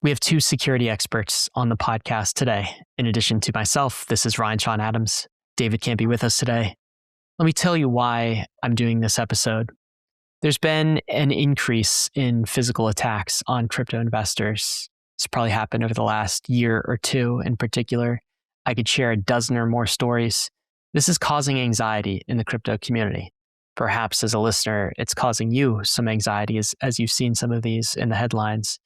We have two security experts on the podcast today. In addition to myself, this is Ryan Sean Adams. David can't be with us today. Let me tell you why I'm doing this episode. There's been an increase in physical attacks on crypto investors. It's probably happened over the last year or two in particular. I could share a dozen or more stories. This is causing anxiety in the crypto community. Perhaps as a listener, it's causing you some anxiety as you've seen some of these in the headlines.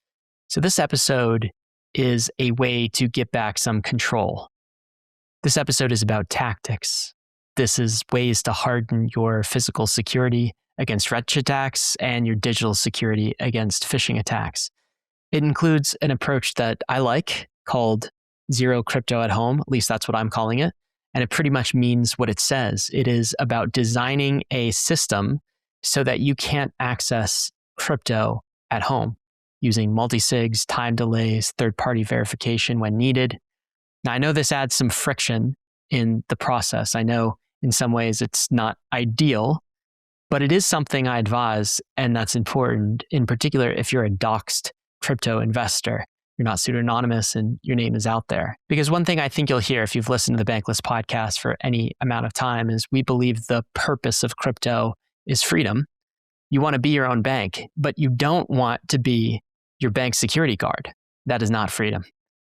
So this episode is a way to get back some control. This episode is about tactics. This is ways to harden your physical security against wrench attacks and your digital security against phishing attacks. It includes an approach that I like called Zero Crypto at Home. At least that's what I'm calling it. And it pretty much means what it says. It is about designing a system so that you can't access crypto at home using multisigs, time delays, third-party verification when needed. Now, I know this adds some friction in the process. I know in some ways it's not ideal, but it is something I advise, and that's important, in particular if you're a doxed crypto investor. You're not pseudonymous and your name is out there. Because one thing I think you'll hear if you've listened to the Bankless podcast for any amount of time is we believe the purpose of crypto is freedom. You want to be your own bank, but you don't want to be your bank security guard. That is not freedom.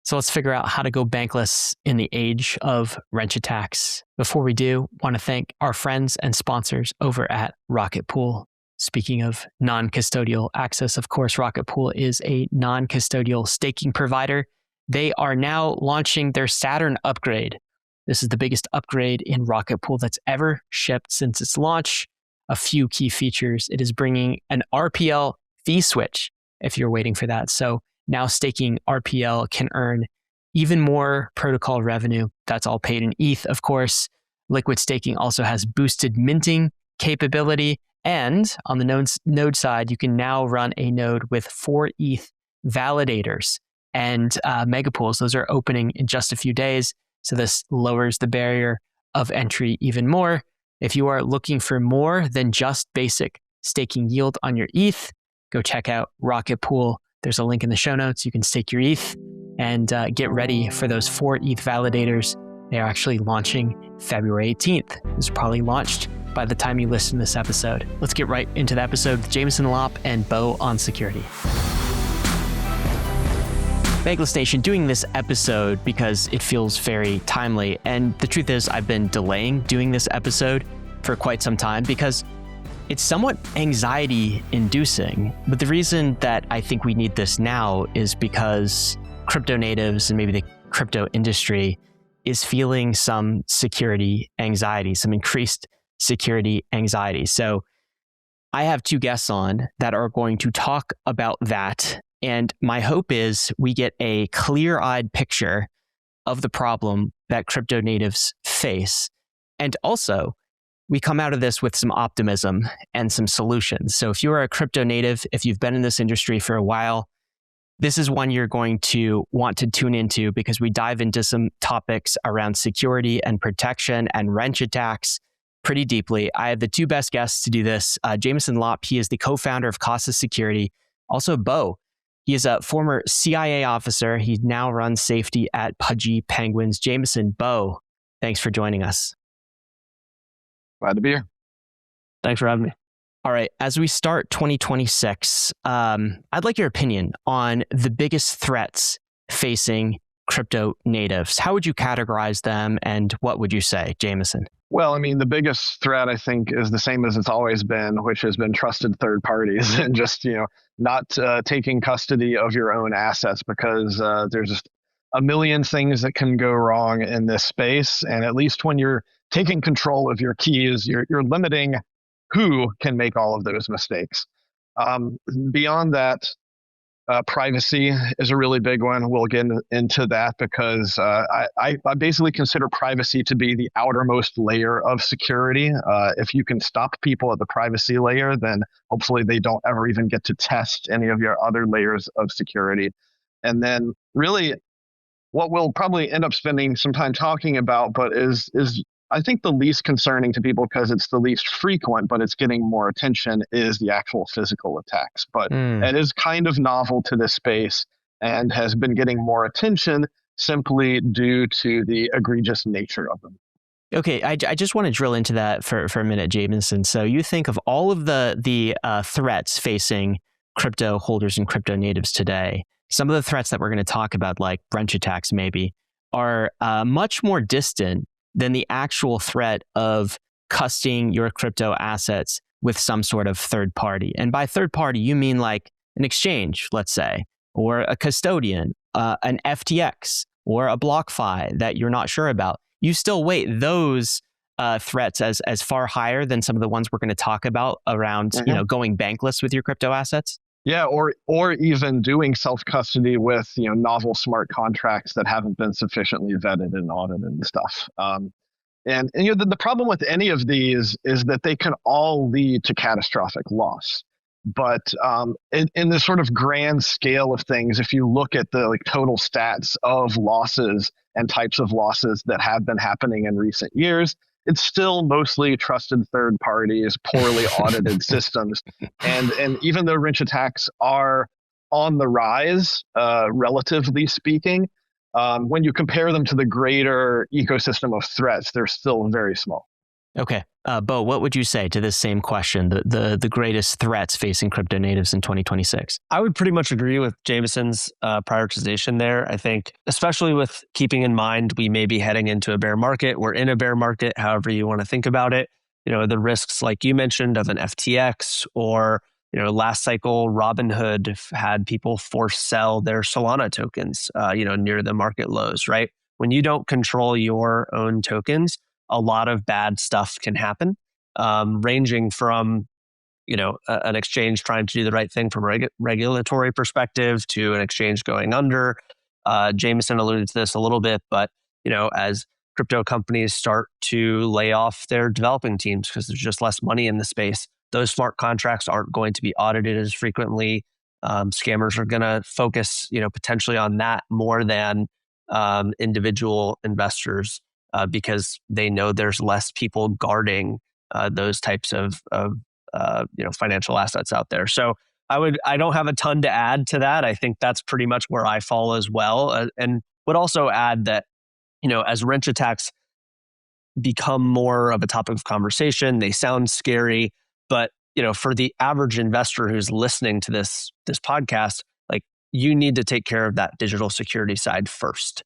So let's figure out how to go bankless in the age of wrench attacks. Before we do, I want to thank our friends and sponsors over at Rocket Pool. Speaking of non-custodial access, of course, Rocket Pool is a non-custodial staking provider. They are now launching their Saturn upgrade. This is the biggest upgrade in Rocket Pool that's ever shipped since its launch. A few key features. It is bringing an RPL fee switch if you're waiting for that. So now staking RPL can earn even more protocol revenue. That's all paid in ETH, of course. Liquid staking also has boosted minting capability. And on the node side, you can now run a node with 4 ETH validators and megapools. Those are opening in just a few days. So this lowers the barrier of entry even more. If you are looking for more than just basic staking yield on your ETH, go check out Rocket Pool. There's a link in the show notes. You can stake your ETH and get ready for those 4 ETH validators. They are actually launching February 18th. This is probably launched by the time you listen to this episode. Let's get right into the episode with Jameson Lopp and Beau on security. Bankless Nation, doing this episode because it feels very timely. And the truth is, I've been delaying doing this episode for quite some time because it's somewhat anxiety-inducing. But the reason that I think we need this now is because crypto natives and maybe the crypto industry is feeling some security anxiety, some increased security anxiety. So I have 2 guests on that are going to talk about that. And my hope is we get a clear-eyed picture of the problem that crypto natives face. And also, we come out of this with some optimism and some solutions. So if you are a crypto native, if you've been in this industry for a while, this is one you're going to want to tune into because we dive into some topics around security and protection and wrench attacks pretty deeply. I have the 2 best guests to do this. Jameson Lopp, he is the co-founder of Casa Security. Also, Beau, he is a former CIA officer. He now runs safety at Pudgy Penguins. Jameson, Beau, thanks for joining us. Glad to be here. Thanks for having me. All right, as we start 2026, I'd like your opinion on the biggest threats facing crypto natives. How would you categorize them and what would you say, Jameson? Well, I mean, the biggest threat, I think, is the same as it's always been, which has been trusted third parties and just, not taking custody of your own assets because there's just a million things that can go wrong in this space. And at least when you're taking control of your keys, you're limiting who can make all of those mistakes. Beyond that, privacy is a really big one. We'll get into that because I basically consider privacy to be the outermost layer of security. If you can stop people at the privacy layer, then hopefully they don't ever even get to test any of your other layers of security. And then really what we'll probably end up spending some time talking about, but is I think the least concerning to people because it's the least frequent, but it's getting more attention, is the actual physical attacks. But it is kind of novel to this space. and has been getting more attention simply due to the egregious nature of them. Okay, I just want to drill into that for a minute, Jameson. So you think of all of the threats facing crypto holders and crypto natives today. Some of the threats that we're going to talk about, like wrench attacks maybe, are much more distant than the actual threat of custodying your crypto assets with some sort of third party. And by third party, you mean like an exchange, let's say, or a custodian, an FTX, or a BlockFi that you're not sure about. You still weight those threats as far higher than some of the ones we're going to talk about around, going bankless with your crypto assets. Yeah, or even doing self-custody with novel smart contracts that haven't been sufficiently vetted and audited and stuff. And the problem with any of these is that they can all lead to catastrophic loss. But in the sort of grand scale of things, if you look at the total stats of losses and types of losses that have been happening in recent years, it's still mostly trusted third parties, poorly audited systems. And even though wrench attacks are on the rise, relatively speaking, when you compare them to the greater ecosystem of threats, they're still very small. Okay. Beau, what would you say to this same question, the greatest threats facing crypto natives in 2026? I would pretty much agree with Jameson's prioritization there. I think, especially with keeping in mind we may be heading into a bear market. We're in a bear market, however you want to think about it. The risks, like you mentioned, of an FTX or, last cycle, Robinhood had people force sell their Solana tokens, near the market lows, right? When you don't control your own tokens, a lot of bad stuff can happen, ranging from, an exchange trying to do the right thing from a regulatory perspective to an exchange going under. Jameson alluded to this a little bit, but, as crypto companies start to lay off their developing teams because there's just less money in the space, those smart contracts aren't going to be audited as frequently. Scammers are going to focus, potentially on that more than individual investors. Because they know there's less people guarding those types of financial assets out there. So I don't have a ton to add to that. I think that's pretty much where I fall as well, and would also add that as wrench attacks become more of a topic of conversation, they sound scary, but for the average investor who's listening to this podcast, you need to take care of that digital security side first,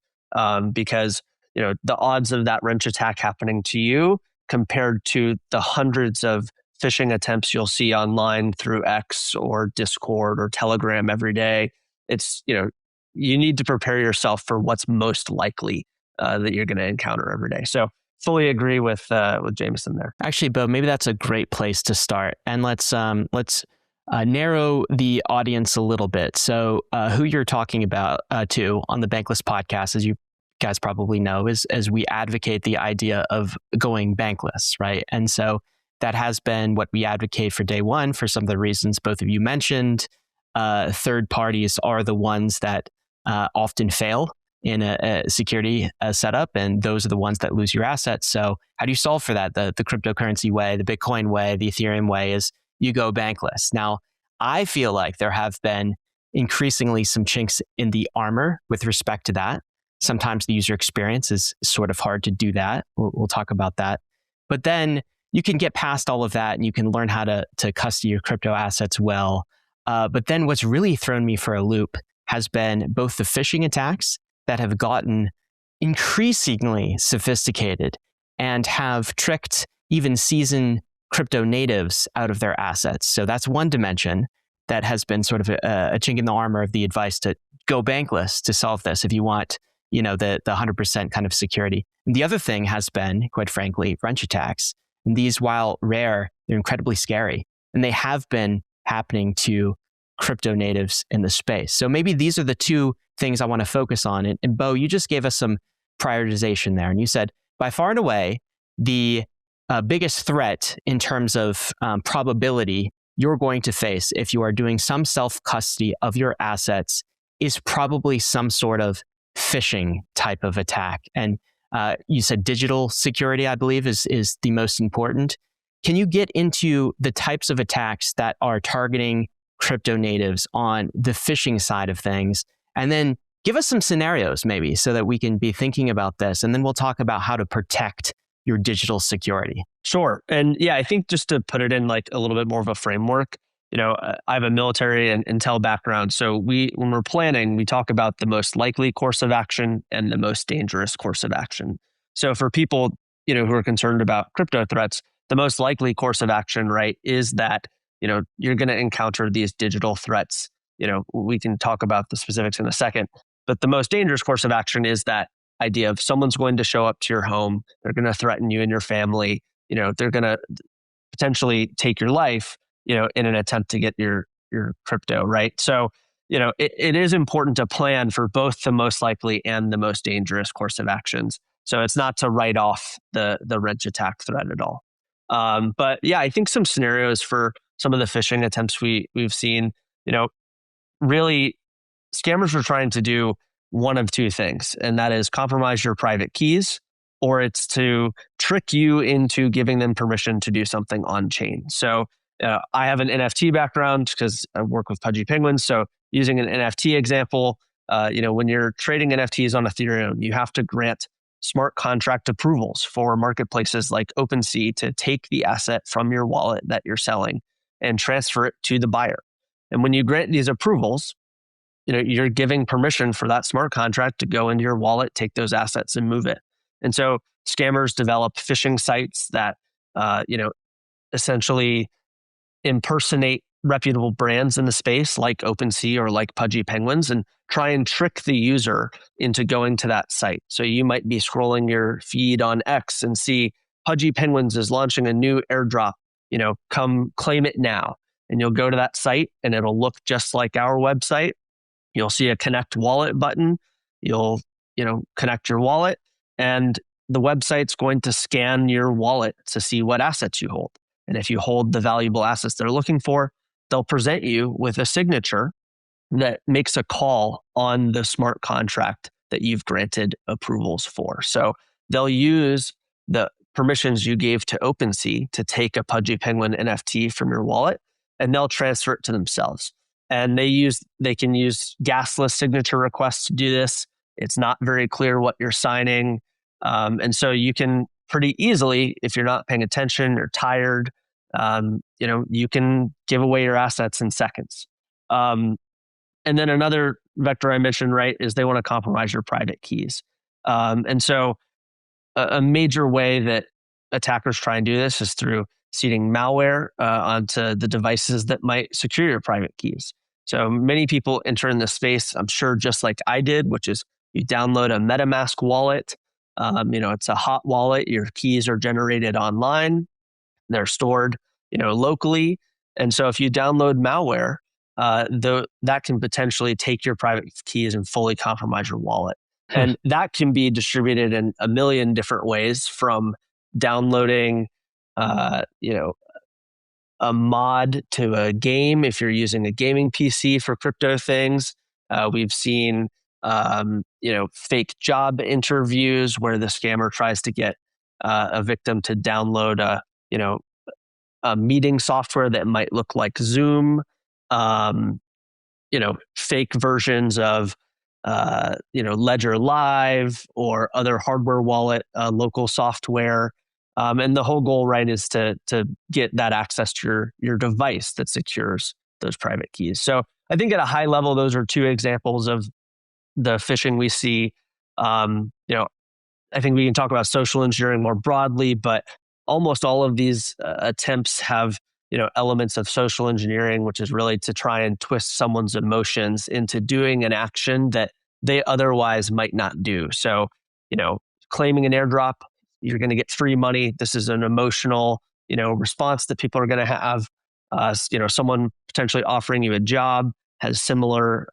because the odds of that wrench attack happening to you compared to the hundreds of phishing attempts you'll see online through X or Discord or Telegram every day, it's, you need to prepare yourself for what's most likely that you're going to encounter every day. So fully agree with Jameson there. Actually, Beau, maybe that's a great place to start. And let's narrow the audience a little bit. So who you're talking about to on the Bankless podcast, as you guys probably know, is as we advocate the idea of going bankless, right? And so that has been what we advocate for day one for some of the reasons both of you mentioned. Third parties are the ones that often fail in a security setup, and those are the ones that lose your assets. So how do you solve for that? The cryptocurrency way, the Bitcoin way, the Ethereum way is you go bankless. Now, I feel like there have been increasingly some chinks in the armor with respect to that. Sometimes the user experience is sort of hard to do that. We'll talk about that. But then you can get past all of that and you can learn how to custody your crypto assets well. But then what's really thrown me for a loop has been both the phishing attacks that have gotten increasingly sophisticated and have tricked even seasoned crypto natives out of their assets. So that's one dimension that has been sort of a chink in the armor of the advice to go bankless to solve this if you want the 100% kind of security. And the other thing has been, quite frankly, wrench attacks. And these, while rare, they're incredibly scary. And they have been happening to crypto natives in the space. So maybe these are the two things I want to focus on. And Beau, you just gave us some prioritization there. And you said, by far and away, the biggest threat in terms of probability you're going to face if you are doing some self-custody of your assets is probably some sort of phishing type of attack. And you said digital security, I believe, is the most important. Can you get into the types of attacks that are targeting crypto natives on the phishing side of things And then give us some scenarios maybe so that we can be thinking about this. And then we'll talk about how to protect your digital security. Sure. And yeah, I think just to put it in like a little bit more of a framework, I have a military and intel background. So when we're planning, we talk about the most likely course of action and the most dangerous course of action. So for people, who are concerned about crypto threats, the most likely course of action, right, is that, you're going to encounter these digital threats. We can talk about the specifics in a second, but the most dangerous course of action is that idea of someone's going to show up to your home. They're going to threaten you and your family. They're going to potentially take your life, in an attempt to get your crypto, right? So, it is important to plan for both the most likely and the most dangerous course of actions. So it's not to write off the wrench attack threat at all. But yeah, I think some scenarios for some of the phishing attempts we've seen, really scammers are trying to do one of two things, and that is compromise your private keys, or it's to trick you into giving them permission to do something on chain. So I have an NFT background because I work with Pudgy Penguins. So using an NFT example, when you're trading NFTs on Ethereum, you have to grant smart contract approvals for marketplaces like OpenSea to take the asset from your wallet that you're selling and transfer it to the buyer. And when you grant these approvals, you're giving permission for that smart contract to go into your wallet, take those assets and move it. And so scammers develop phishing sites that, essentially impersonate reputable brands in the space like OpenSea or like Pudgy Penguins and try and trick the user into going to that site. So you might be scrolling your feed on X and see Pudgy Penguins is launching a new airdrop, come claim it now. And you'll go to that site and it'll look just like our website. You'll see a connect wallet button. You'll, connect your wallet and the website's going to scan your wallet to see what assets you hold. And if you hold the valuable assets they're looking for, they'll present you with a signature that makes a call on the smart contract that you've granted approvals for. So they'll use the permissions you gave to OpenSea to take a Pudgy Penguin NFT from your wallet, and they'll transfer it to themselves. And they can use gasless signature requests to do this. It's not very clear what you're signing. And so you can pretty easily, if you're not paying attention or tired, you can give away your assets in seconds. And then another vector I mentioned, right, is they want to compromise your private keys. And so a major way that attackers try and do this is through seeding malware onto the devices that might secure your private keys. So many people enter in this space, I'm sure just like I did, which is you download a MetaMask wallet. It's a hot wallet. Your keys are generated online. They're stored, locally. And so if you download malware, that can potentially take your private keys and fully compromise your wallet. And that can be distributed in a million different ways, from downloading, a mod to a game if you're using a gaming PC for crypto things. We've seen, fake job interviews where the scammer tries to get a victim to download a meeting software that might look like Zoom, fake versions of, Ledger Live or other hardware wallet, local software. And the whole goal, right, is to get that access to your device that secures those private keys. So I think at a high level, those are two examples of the phishing we see. I think we can talk about social engineering more broadly, but almost all of these attempts have, elements of social engineering, which is really to try and twist someone's emotions into doing an action that they otherwise might not do. So, claiming an airdrop, you're going to get free money. This is an emotional, response that people are going to have. Someone potentially offering you a job has similar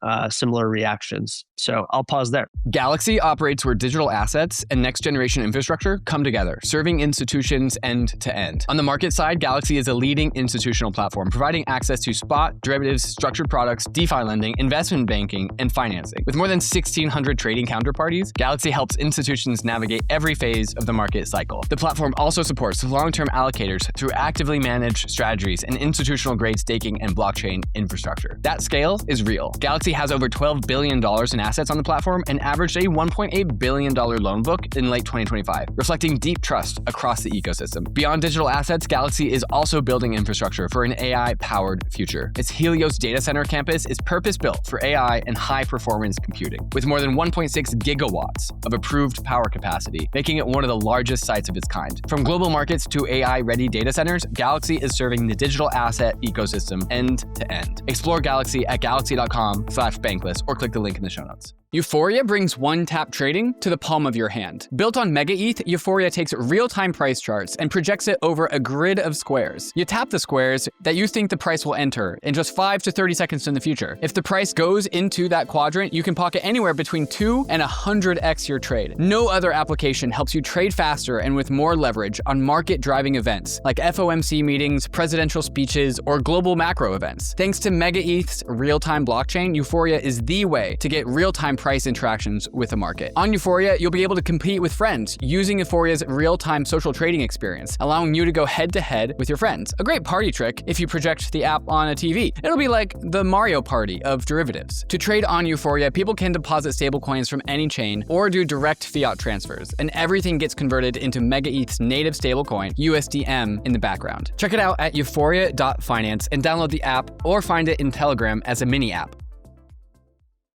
reactions. So I'll pause there. Galaxy operates where digital assets and next-generation infrastructure come together, serving institutions end to end. On the market side, Galaxy is a leading institutional platform, providing access to spot, derivatives, structured products, DeFi lending, investment banking, and financing. With more than 1,600 trading counterparties, Galaxy helps institutions navigate every phase of the market cycle. The platform also supports long-term allocators through actively managed strategies and institutional-grade staking and blockchain infrastructure. That scale real is real. Galaxy has over $12 billion in assets on the platform and averaged a $1.8 billion loan book in late 2025, reflecting deep trust across the ecosystem. Beyond digital assets, Galaxy is also building infrastructure for an AI-powered future. Its Helios data center campus is purpose-built for AI and high-performance computing, with more than 1.6 gigawatts of approved power capacity, making it one of the largest sites of its kind. From global markets to AI-ready data centers, Galaxy is serving the digital asset ecosystem end to end. Explore Galaxy at galaxy.com/bankless or click the link in the show notes. Euphoria brings one-tap trading to the palm of your hand. Built on Mega ETH, Euphoria takes real-time price charts and projects it over a grid of squares. You tap the squares that you think the price will enter in just 5 to 30 seconds in the future. If the price goes into that quadrant, you can pocket anywhere between 2 and 100x your trade. No other application helps you trade faster and with more leverage on market-driving events like FOMC meetings, presidential speeches, or global macro events. Thanks to Mega ETH's real-time blockchain, Euphoria is the way to get real-time price interactions with the market. On Euphoria, you'll be able to compete with friends using Euphoria's real-time social trading experience, allowing you to go head-to-head with your friends. A great party trick if you project the app on a TV. It'll be like the Mario Party of derivatives. To trade on Euphoria, people can deposit stablecoins from any chain or do direct fiat transfers, and everything gets converted into Mega ETH's native stablecoin, USDM, in the background. Check it out at euphoria.finance and download the app or find it in Telegram as a mini app.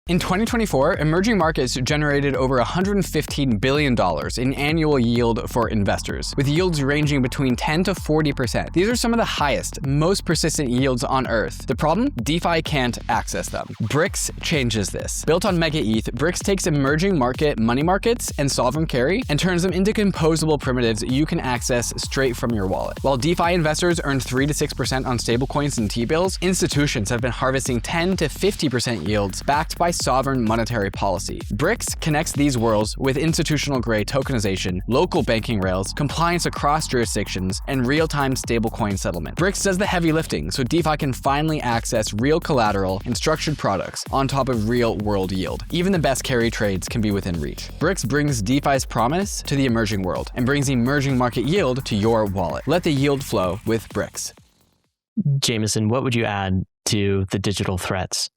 In 2024, emerging markets generated over $115 billion in annual yield for investors, with yields ranging between 10 to 40%. These are some of the highest, most persistent yields on Earth. The problem? DeFi can't access them. BRIX changes this. Built on Mega ETH, BRIX takes emerging market money markets and sovereign carry and turns them into composable primitives you can access straight from your wallet. While DeFi investors earn 3 to 6% on stablecoins and T-bills, institutions have been harvesting 10 to 50% yields backed by sovereign monetary policy. BRIX connects these worlds with institutional-grade tokenization, local banking rails, compliance across jurisdictions, and real-time stablecoin settlement. BRIX does the heavy lifting so DeFi can finally access real collateral and structured products on top of real-world yield. Even the best carry trades can be within reach. BRIX brings DeFi's promise to the emerging world and brings emerging market yield to your wallet. Let the yield flow with BRIX. Jameson, what would you add to the digital threats?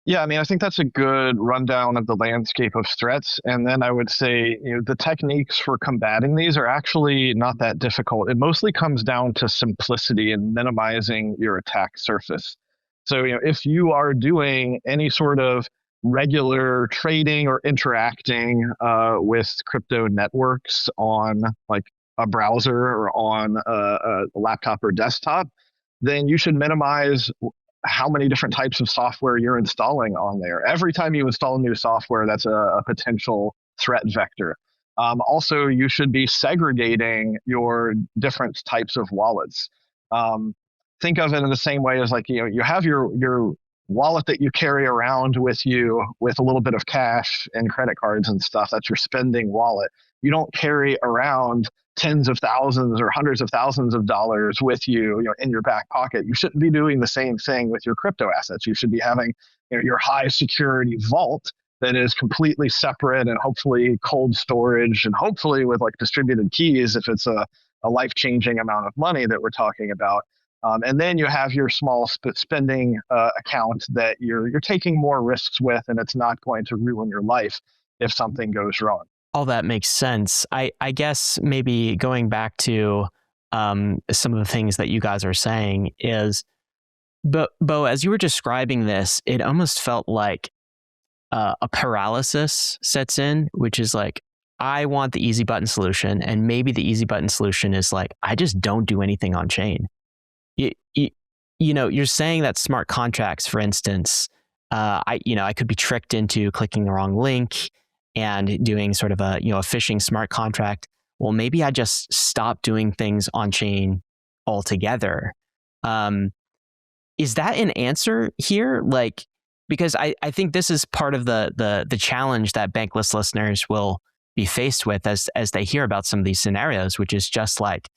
Yeah, I mean, I think that's a good rundown of the landscape of threats. And then I would say, the techniques for combating these are actually not that difficult. It mostly comes down to simplicity and minimizing your attack surface. So, if you are doing any sort of regular trading or interacting with crypto networks on like a browser or on a laptop or desktop, then you should minimize how many different types of software you're installing on there. Every time you install new software, that's a potential threat vector. Also, you should be segregating your different types of wallets. Think of it in the same way as like, you have your wallet that you carry around with you with a little bit of cash and credit cards and stuff. That's your spending wallet. You don't carry around tens of thousands or hundreds of thousands of dollars with you, in your back pocket. You shouldn't be doing the same thing with your crypto assets. You should be having your high security vault that is completely separate and hopefully cold storage and hopefully with like distributed keys if it's a life-changing amount of money that we're talking about. And then you have your small spending account that you're taking more risks with, and it's not going to ruin your life if something goes wrong. All that makes sense. I guess maybe going back to some of the things that you guys are saying is, Beau, as you were describing this, it almost felt like a paralysis sets in, which is like, I want the easy button solution, and maybe the easy button solution is like, I just don't do anything on chain. You're saying that smart contracts, for instance, I could be tricked into clicking the wrong link and doing sort of a phishing smart contract. Well, maybe I just stop doing things on chain altogether. Is that an answer here? Like, because I think this is part of the challenge that Bankless listeners will be faced with as they hear about some of these scenarios, which is just like,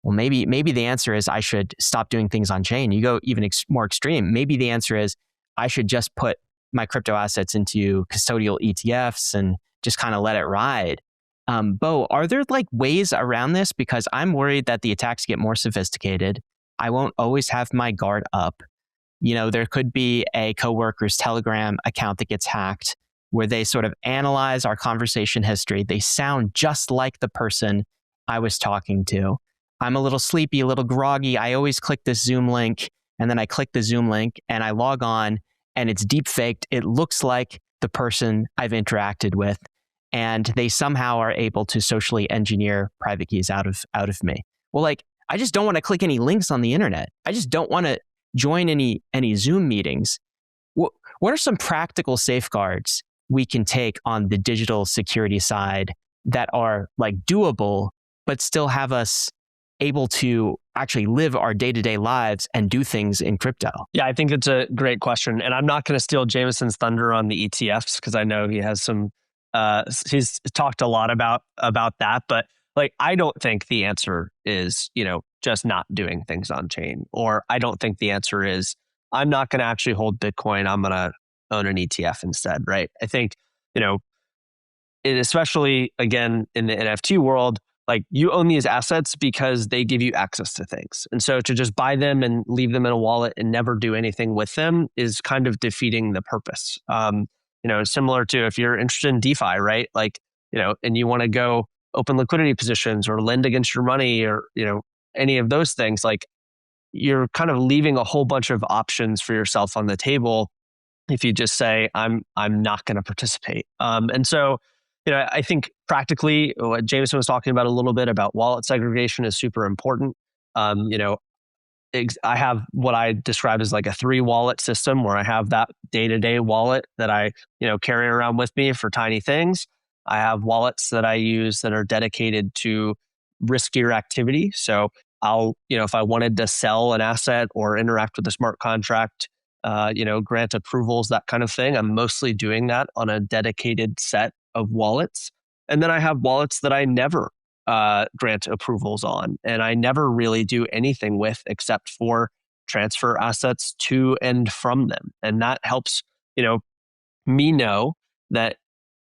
well, maybe the answer is I should stop doing things on chain. You go even more extreme. Maybe the answer is I should just put my crypto assets into custodial ETFs and just kind of let it ride. Beau, are there like ways around this? Because I'm worried that the attacks get more sophisticated. I won't always have my guard up. There could be a coworker's Telegram account that gets hacked where they sort of analyze our conversation history. They sound just like the person I was talking to. I'm a little sleepy, a little groggy. I always click this Zoom link, and then I click the Zoom link and I log on, and it's deep faked. It looks like the person I've interacted with, and they somehow are able to socially engineer private keys out of me. Well, I just don't want to click any links on the internet. I just don't want to join any Zoom meetings. What are some practical safeguards we can take on the digital security side that are doable, but still have us able to actually live our day-to-day lives and do things in crypto? Yeah, I think it's a great question. And I'm not going to steal Jameson's thunder on the ETFs because I know he has some, he's talked a lot about that. But I don't think the answer is, just not doing things on chain. Or I don't think the answer is, I'm not going to actually hold Bitcoin. I'm going to own an ETF instead, right? I think, especially again in the NFT world, you own these assets because they give you access to things. And so to just buy them and leave them in a wallet and never do anything with them is kind of defeating the purpose. Similar to if you're interested in DeFi, right? And you want to go open liquidity positions or lend against your money or, any of those things, you're kind of leaving a whole bunch of options for yourself on the table if you just say, I'm not going to participate. And so, I think practically what Jameson was talking about a little bit about wallet segregation is super important. I have what I describe as a 3-wallet system where I have that day-to-day wallet that I, carry around with me for tiny things. I have wallets that I use that are dedicated to riskier activity. So I'll, if I wanted to sell an asset or interact with a smart contract, grant approvals, that kind of thing, I'm mostly doing that on a dedicated set of wallets. And then I have wallets that I never grant approvals on, and I never really do anything with except for transfer assets to and from them. And that helps, me know that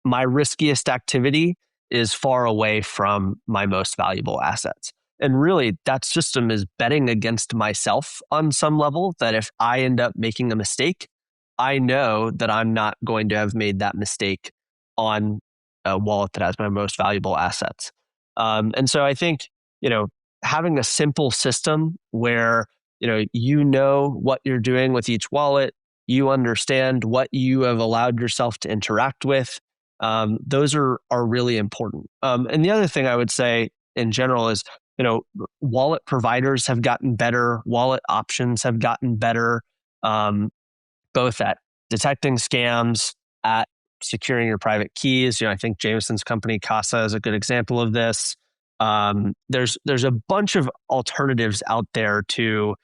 my riskiest activity is far away from my most valuable assets. And really, that system is betting against myself on some level, that if I end up making a mistake, I know that I'm not going to have made that mistake on a wallet that has my most valuable assets. And so I think, having a simple system where, what you're doing with each wallet, you understand what you have allowed yourself to interact with, those are really important. And the other thing I would say in general is, wallet providers have gotten better, wallet options have gotten better, both at detecting scams, at securing your private keys. I think Jameson's company Casa is a good example of this. There's a bunch of alternatives out there to,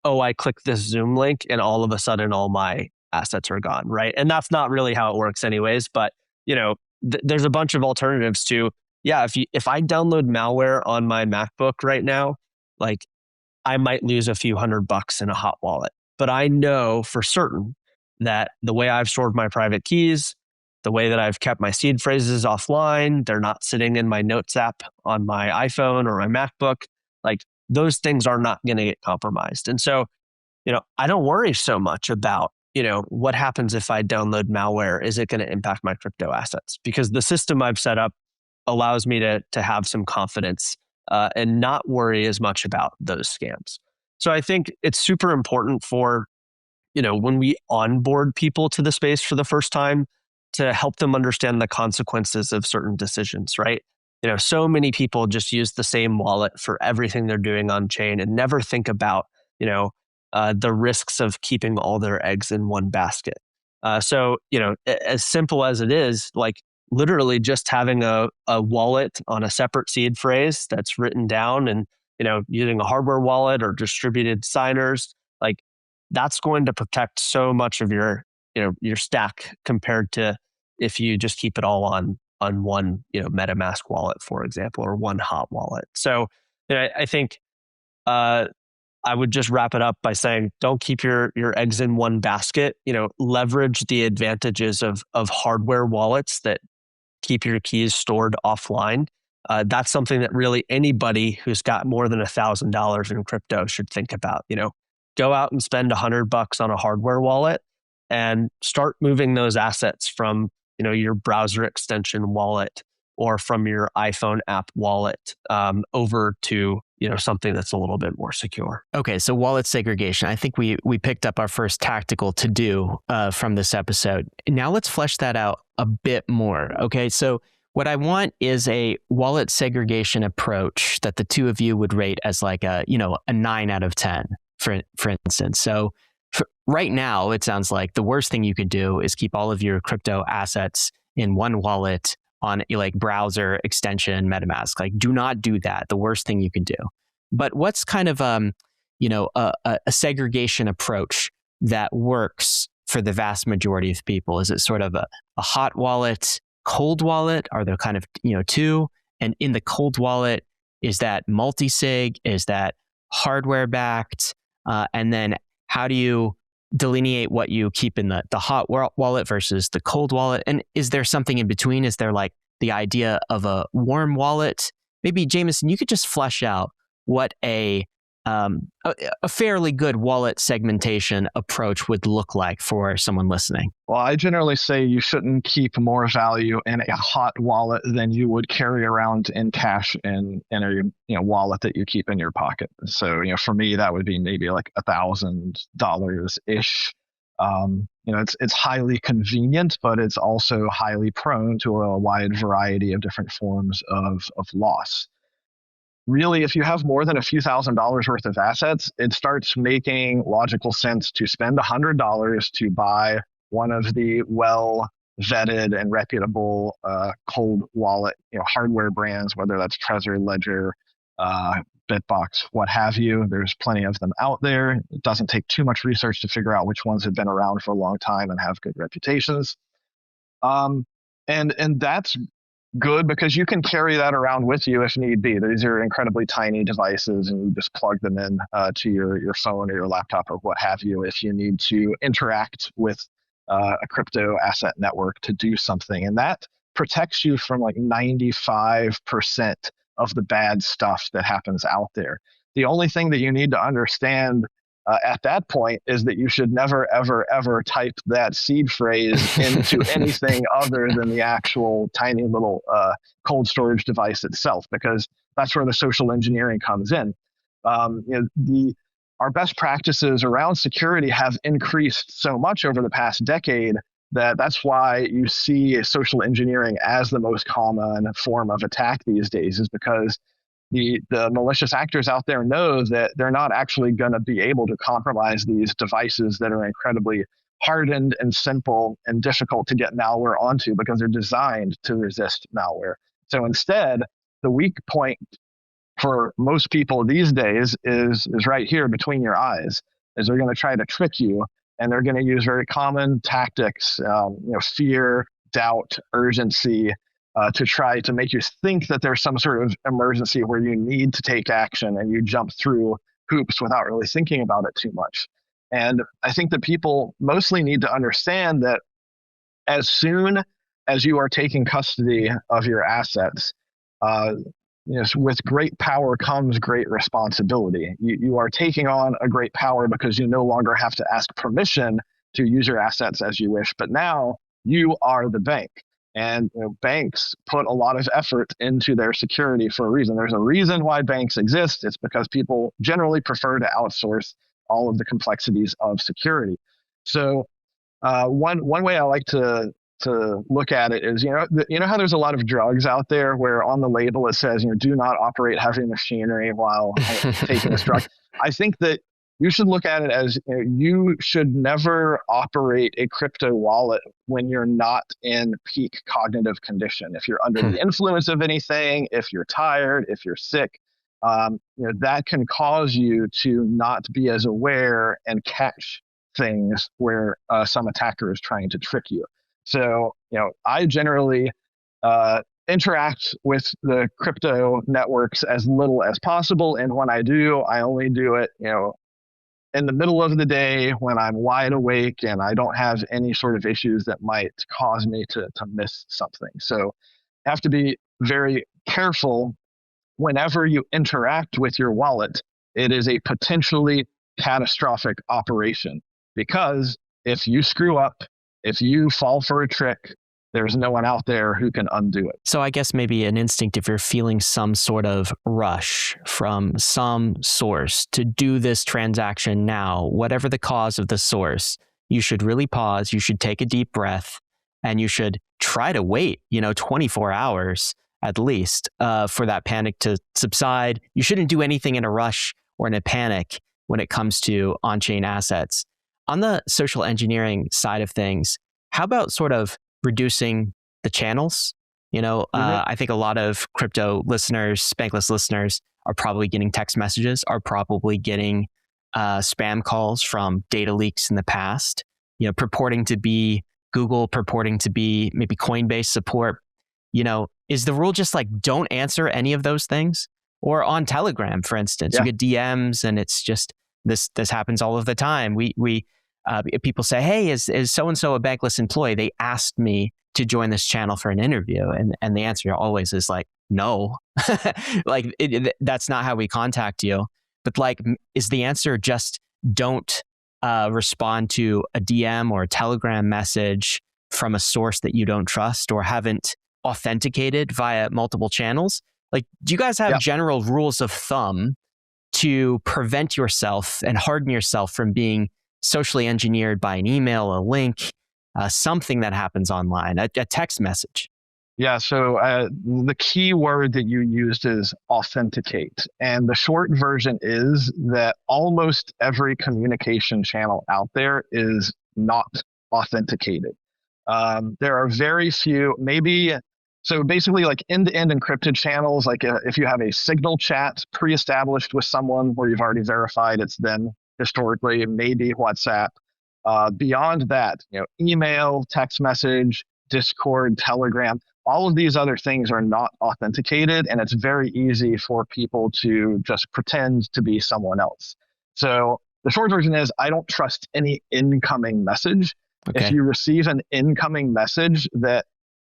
I click this Zoom link and all of a sudden all my assets are gone, right? And that's not really how it works anyways. But there's a bunch of alternatives to, if I download malware on my MacBook right now, I might lose a few $100 in a hot wallet. But I know for certain that the way I've stored my private keys, the way that I've kept my seed phrases offline, they're not sitting in my Notes app on my iPhone or my MacBook, those things are not going to get compromised. And so, I don't worry so much about, what happens if I download malware? Is it going to impact my crypto assets? Because the system I've set up allows me to have some confidence and not worry as much about those scams. So I think it's super important for, when we onboard people to the space for the first time, to help them understand the consequences of certain decisions, right? So many people just use the same wallet for everything they're doing on chain and never think about, the risks of keeping all their eggs in one basket. So, as simple as it is, literally just having a wallet on a separate seed phrase that's written down and, using a hardware wallet or distributed signers, that's going to protect so much of your stack compared to if you just keep it all on one, MetaMask wallet, for example, or one hot wallet. So I think I would just wrap it up by saying, don't keep your eggs in one basket. Leverage the advantages of hardware wallets that keep your keys stored offline. That's something that really anybody who's got more than $1,000 in crypto should think about. go out and spend $100 on a hardware wallet and start moving those assets from, your browser extension wallet or from your iPhone app wallet over to, something that's a little bit more secure. Okay, so wallet segregation. I think we picked up our first tactical to-do from this episode. Now let's flesh that out a bit more. Okay, so what I want is a wallet segregation approach that the two of you would rate as like a 9 out of 10, for instance. So right now, it sounds like the worst thing you could do is keep all of your crypto assets in one wallet on like browser extension MetaMask. Like, do not do that. The worst thing you can do. But what's kind of a segregation approach that works for the vast majority of people? Is it sort of a hot wallet, cold wallet? Are there kind of two? And in the cold wallet, is that multisig? Is that hardware backed? And then how do you delineate what you keep in the hot wallet versus the cold wallet? And is there something in between? Is there like the idea of a warm wallet? Maybe Jameson, you could just flesh out what a fairly good wallet segmentation approach would look like for someone listening. Well, I generally say you shouldn't keep more value in a hot wallet than you would carry around in cash in a wallet that you keep in your pocket. So, for me, that would be maybe like $1,000 ish. It's highly convenient, but it's also highly prone to a wide variety of different forms of loss. Really, if you have more than a few $1,000s worth of assets, it starts making logical sense to spend $100 to buy one of the well-vetted and reputable cold wallet hardware brands, whether that's Trezor, Ledger, Bitbox, what have you. There's plenty of them out there. It doesn't take too much research to figure out which ones have been around for a long time and have good reputations. And that's good because you can carry that around with you if need be. These are incredibly tiny devices, and you just plug them in to your phone or your laptop or what have you if you need to interact with a crypto asset network to do something. And that protects you from like 95% of the bad stuff that happens out there. The only thing that you need to understand at that point is that you should never, ever, ever type that seed phrase into anything other than the actual tiny little cold storage device itself, because that's where the social engineering comes in. Our best practices around security have increased so much over the past decade that's why you see social engineering as the most common form of attack these days, is because the malicious actors out there know that they're not actually going to be able to compromise these devices that are incredibly hardened and simple and difficult to get malware onto because they're designed to resist malware. So instead, the weak point for most people these days is right here between your eyes, is they're going to try to trick you, and they're going to use very common tactics, fear, doubt, urgency, to try to make you think that there's some sort of emergency where you need to take action, and you jump through hoops without really thinking about it too much. And I think that people mostly need to understand that as soon as you are taking custody of your assets, with great power comes great responsibility. You are taking on a great power because you no longer have to ask permission to use your assets as you wish, but now you are the bank. And banks put a lot of effort into their security for a reason. There's a reason why banks exist. It's because people generally prefer to outsource all of the complexities of security. So one way I like to look at it is, how there's a lot of drugs out there where on the label it says, do not operate heavy machinery while taking this drug. I think that you should look at it as you should never operate a crypto wallet when you're not in peak cognitive condition. If you're under the influence of anything, if you're tired, if you're sick, that can cause you to not be as aware and catch things where some attacker is trying to trick you. So, I generally interact with the crypto networks as little as possible. And when I do, I only do it, in the middle of the day when I'm wide awake and I don't have any sort of issues that might cause me to miss something. So you have to be very careful whenever you interact with your wallet. It is a potentially catastrophic operation, because if you screw up, if you fall for a trick, there's no one out there who can undo it. So I guess maybe an instinct, if you're feeling some sort of rush from some source to do this transaction now, whatever the cause of the source, you should really pause, you should take a deep breath, and you should try to wait, 24 hours at least for that panic to subside. You shouldn't do anything in a rush or in a panic when it comes to on-chain assets. On the social engineering side of things, how about sort of reducing the channels? I think a lot of crypto listeners, Bankless listeners, are probably getting text messages, are probably getting spam calls from data leaks in the past, purporting to be Google, purporting to be maybe Coinbase support. Is the rule just like don't answer any of those things? Or on Telegram, for instance, you get DMs and it's just this happens all of the time. People say, hey, is so-and-so a Bankless employee? They asked me to join this channel for an interview. And the answer always is like, no, that's not how we contact you. But is the answer just don't respond to a DM or a Telegram message from a source that you don't trust or haven't authenticated via multiple channels? Do you guys have general rules of thumb to prevent yourself and harden yourself from being socially engineered by an email, a link, something that happens online, a text message? Yeah, so the key word that you used is authenticate. And the short version is that almost every communication channel out there is not authenticated. There are very few, so basically end-to-end encrypted channels, if you have a signal chat pre-established with someone where you've already verified it's them historically, maybe WhatsApp. Beyond that, email, text message, Discord, Telegram, all of these other things are not authenticated, and it's very easy for people to just pretend to be someone else. So the short version is I don't trust any incoming message. Okay. If you receive an incoming message that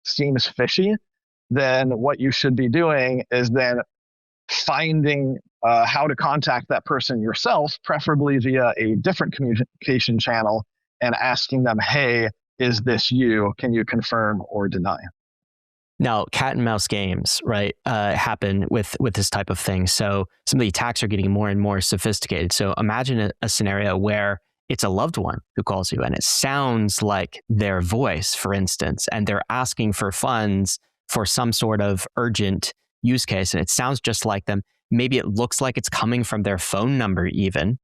seems fishy, then what you should be doing is then finding how to contact that person yourself, preferably via a different communication channel, and asking them, hey, is this you? Can you confirm or deny? Now, cat and mouse games, right, happen with this type of thing. So some of the attacks are getting more and more sophisticated. So imagine a scenario where it's a loved one who calls you and it sounds like their voice, for instance, and they're asking for funds for some sort of urgent use case, and it sounds just like them. Maybe it looks like it's coming from their phone number even.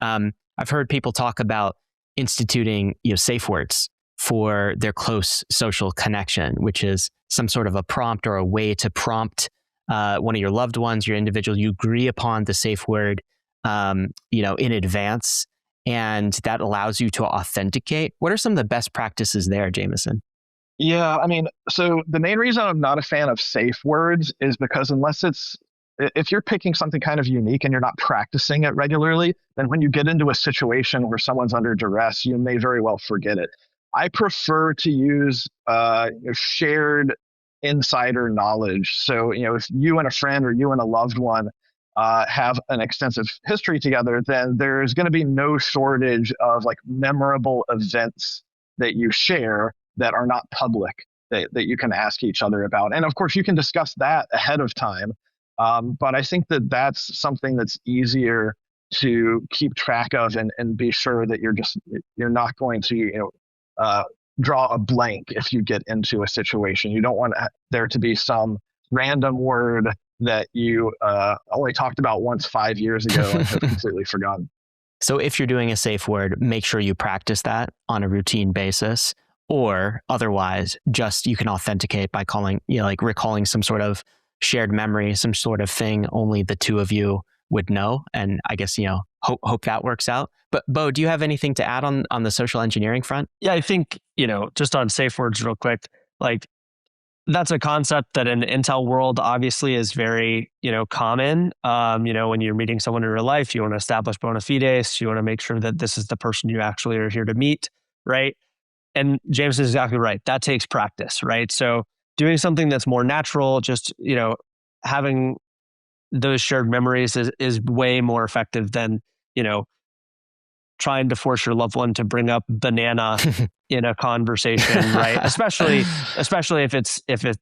I've heard people talk about instituting safe words for their close social connection, which is some sort of a prompt or a way to prompt one of your loved ones, your individual. You agree upon the safe word in advance, and that allows you to authenticate. What are some of the best practices there, Jameson? Yeah, so the main reason I'm not a fan of safe words is because if you're picking something kind of unique and you're not practicing it regularly, then when you get into a situation where someone's under duress, you may very well forget it. I prefer to use shared insider knowledge. So, if you and a friend or you and a loved one have an extensive history together, then there's going to be no shortage of memorable events that you share that are not public that you can ask each other about. And of course, you can discuss that ahead of time. But I think that that's something that's easier to keep track of and be sure that you're not going to, draw a blank if you get into a situation. You don't want there to be some random word that you only talked about once 5 years ago and have completely forgotten. So if you're doing a safe word, make sure you practice that on a routine basis, or otherwise just you can authenticate by recalling some sort of shared memory, some sort of thing only the two of you would know. And I guess, hope that works out. But Beau, do you have anything to add on the social engineering front? Yeah, I think, just on safe words real quick, that's a concept that in the Intel world obviously is very, common. When you're meeting someone in real life, you want to establish bona fides, you want to make sure that this is the person you actually are here to meet, right? And James is exactly right. That takes practice, right? So doing something that's more natural, just, having those shared memories is way more effective than, trying to force your loved one to bring up banana in a conversation, right? Especially if it's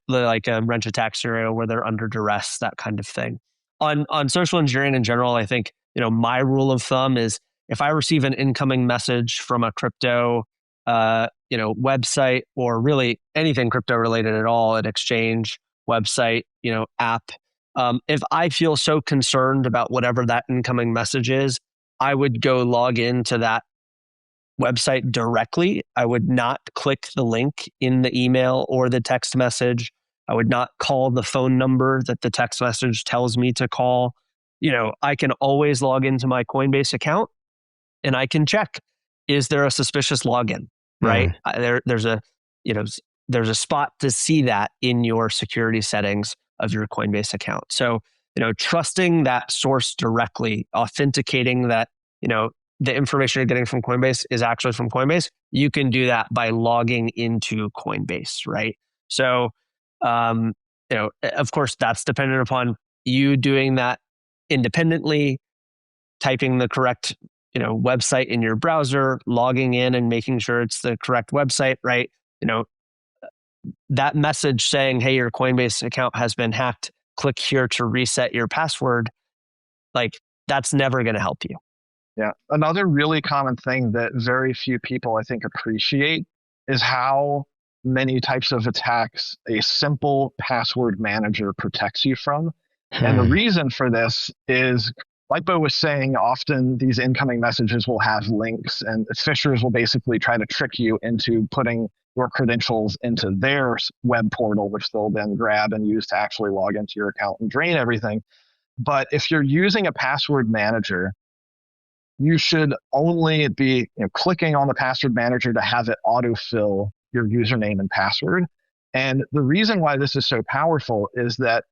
like a wrench attack scenario where they're under duress, that kind of thing. On social engineering in general, I think, my rule of thumb is if I receive an incoming message from a crypto website, or really anything crypto related at all, an exchange, website, app, if I feel so concerned about whatever that incoming message is, I would go log into that website directly. I would not click the link in the email or the text message. I would not call the phone number that the text message tells me to call. I can always log into my Coinbase account and I can check, is there a suspicious login, right? There's a spot to see that in your security settings of your Coinbase account. So, trusting that source directly, authenticating that, the information you're getting from Coinbase is actually from Coinbase. You can do that by logging into Coinbase, right? So, of course, that's dependent upon you doing that independently, typing the correct, website in your browser, logging in and making sure it's the correct website, right? That message saying, hey, your Coinbase account has been hacked, click here to reset your password, like that's never going to help you. Yeah. Another really common thing that very few people, I think, appreciate is how many types of attacks a simple password manager protects you from. And the reason for this is, like Beau was saying, often these incoming messages will have links, and phishers will basically try to trick you into putting your credentials into their web portal, which they'll then grab and use to actually log into your account and drain everything. But if you're using a password manager, you should only be clicking on the password manager to have it autofill your username and password. And the reason why this is so powerful is that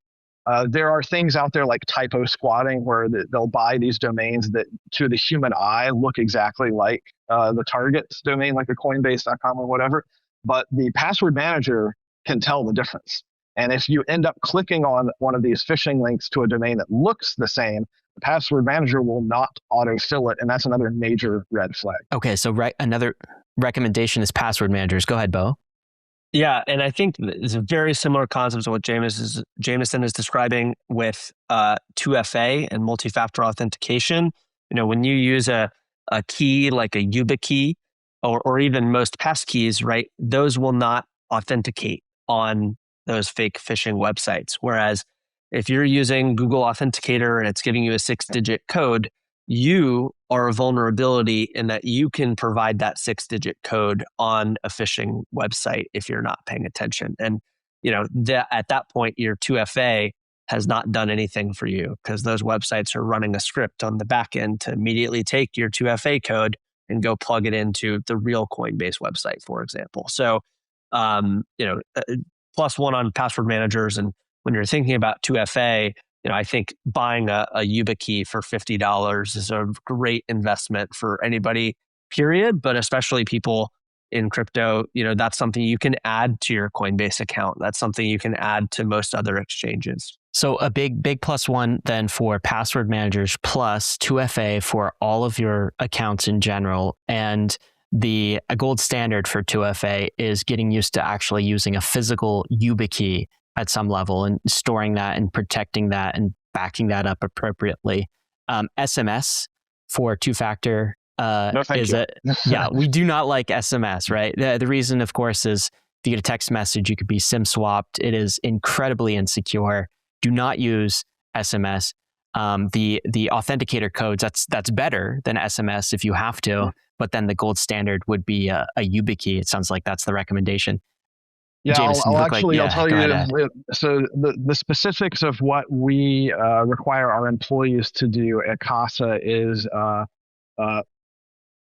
there are things out there like typo squatting, where they'll buy these domains that to the human eye look exactly like the target domain, like a Coinbase.com or whatever. But the password manager can tell the difference. And if you end up clicking on one of these phishing links to a domain that looks the same, the password manager will not autofill it. And that's another major red flag. Okay, so another recommendation is password managers. Go ahead, Beau. Yeah, and I think it's a very similar concept to what Jameson is describing with 2FA and multi-factor authentication. When you use a key like a YubiKey or even most passkeys, right, those will not authenticate on those fake phishing websites. Whereas if you're using Google Authenticator and it's giving you a 6-digit code, you are a vulnerability in that you can provide that 6-digit code on a phishing website if you're not paying attention. And at that point, your 2FA has not done anything for you, because those websites are running a script on the back end to immediately take your 2FA code and go plug it into the real Coinbase website, for example. So, plus one on password managers. And when you're thinking about 2FA, I think buying a YubiKey for $50 is a great investment for anybody, period, but especially people in crypto. That's something you can add to your Coinbase account. That's something you can add to most other exchanges. So a big plus one then for password managers, plus 2FA for all of your accounts in general. And a gold standard for 2FA is getting used to actually using a physical YubiKey at some level and storing that and protecting that and backing that up appropriately. SMS for two-factor No, thank you. Yeah, we do not like SMS, right? The reason, of course, is if you get a text message, you could be SIM swapped. It is incredibly insecure. Do not use SMS. The authenticator codes, that's better than SMS if you have to, but then the gold standard would be a YubiKey. It sounds like that's the recommendation. Yeah, Jameson, I'll tell you. ahead. So the specifics of what we require our employees to do at Casa is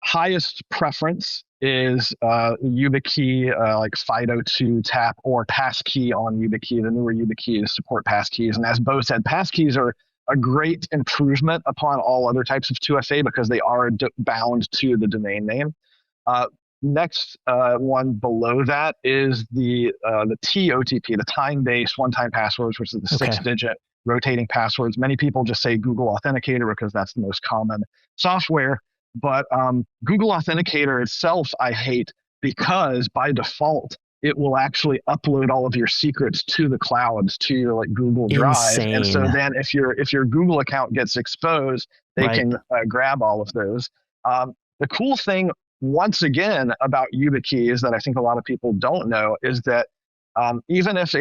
highest preference is YubiKey, like FIDO2 tap or passkey on YubiKey. The newer YubiKeys support passkeys, and as Beau said, passkeys are a great improvement upon all other types of 2FA because they are bound to the domain name. Next one below that is the TOTP, the time-based one-time passwords, which is the 6-digit rotating passwords. Many people just say Google Authenticator because that's the most common software. But Google Authenticator itself, I hate because by default, it will actually upload all of your secrets to the clouds, to your like Google Drive. Insane. And so then if your Google account gets exposed, they Right. can grab all of those. The cool thing, once again, about YubiKeys that I think a lot of people don't know is that even if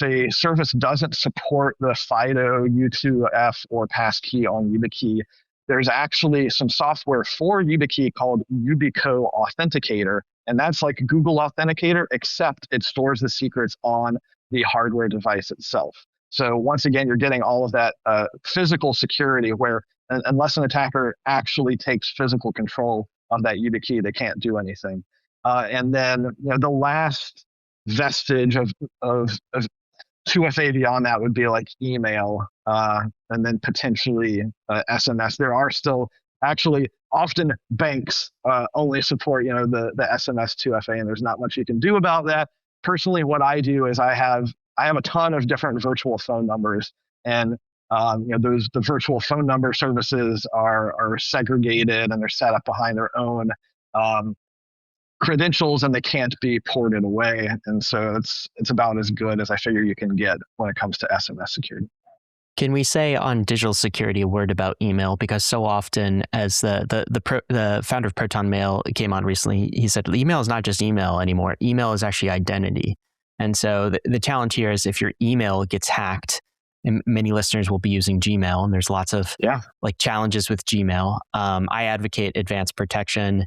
a service doesn't support the FIDO, U2F, or passkey on YubiKey, there's actually some software for YubiKey called YubiKey Authenticator, and that's like Google Authenticator, except it stores the secrets on the hardware device itself. So once again, you're getting all of that physical security where unless an attacker actually takes physical control of that YubiKey, they can't do anything. And then the last vestige of 2FA beyond that would be like email, and then potentially SMS. There are still actually often banks only support the SMS 2FA, and there's not much you can do about that. Personally, what I do is I have a ton of different virtual phone numbers, and the virtual phone number services are segregated and they're set up behind their own credentials, and they can't be ported away. And so it's about as good as I figure you can get when it comes to SMS security. Can we say on digital security a word about email? Because so often, as the founder of Proton Mail came on recently, he said email is not just email anymore. Email is actually identity. And so the challenge here is if your email gets hacked, and many listeners will be using Gmail, and there's lots of like challenges with Gmail. I advocate advanced protection.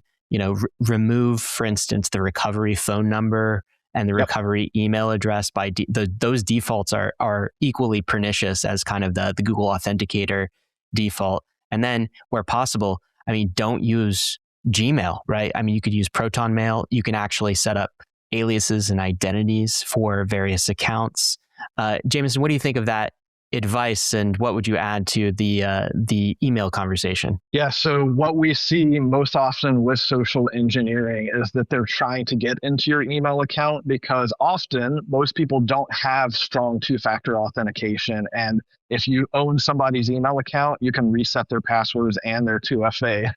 Remove, for instance, the recovery phone number and the recovery email address. Those defaults are equally pernicious as kind of the Google Authenticator default. And then where possible, don't use Gmail, right? You could use Proton Mail. You can actually set up aliases and identities for various accounts. Jameson, what do you think of that advice, and what would you add to the email conversation? Yeah, so what we see most often with social engineering is that they're trying to get into your email account because often most people don't have strong two-factor authentication. And if you own somebody's email account, you can reset their passwords and their 2FA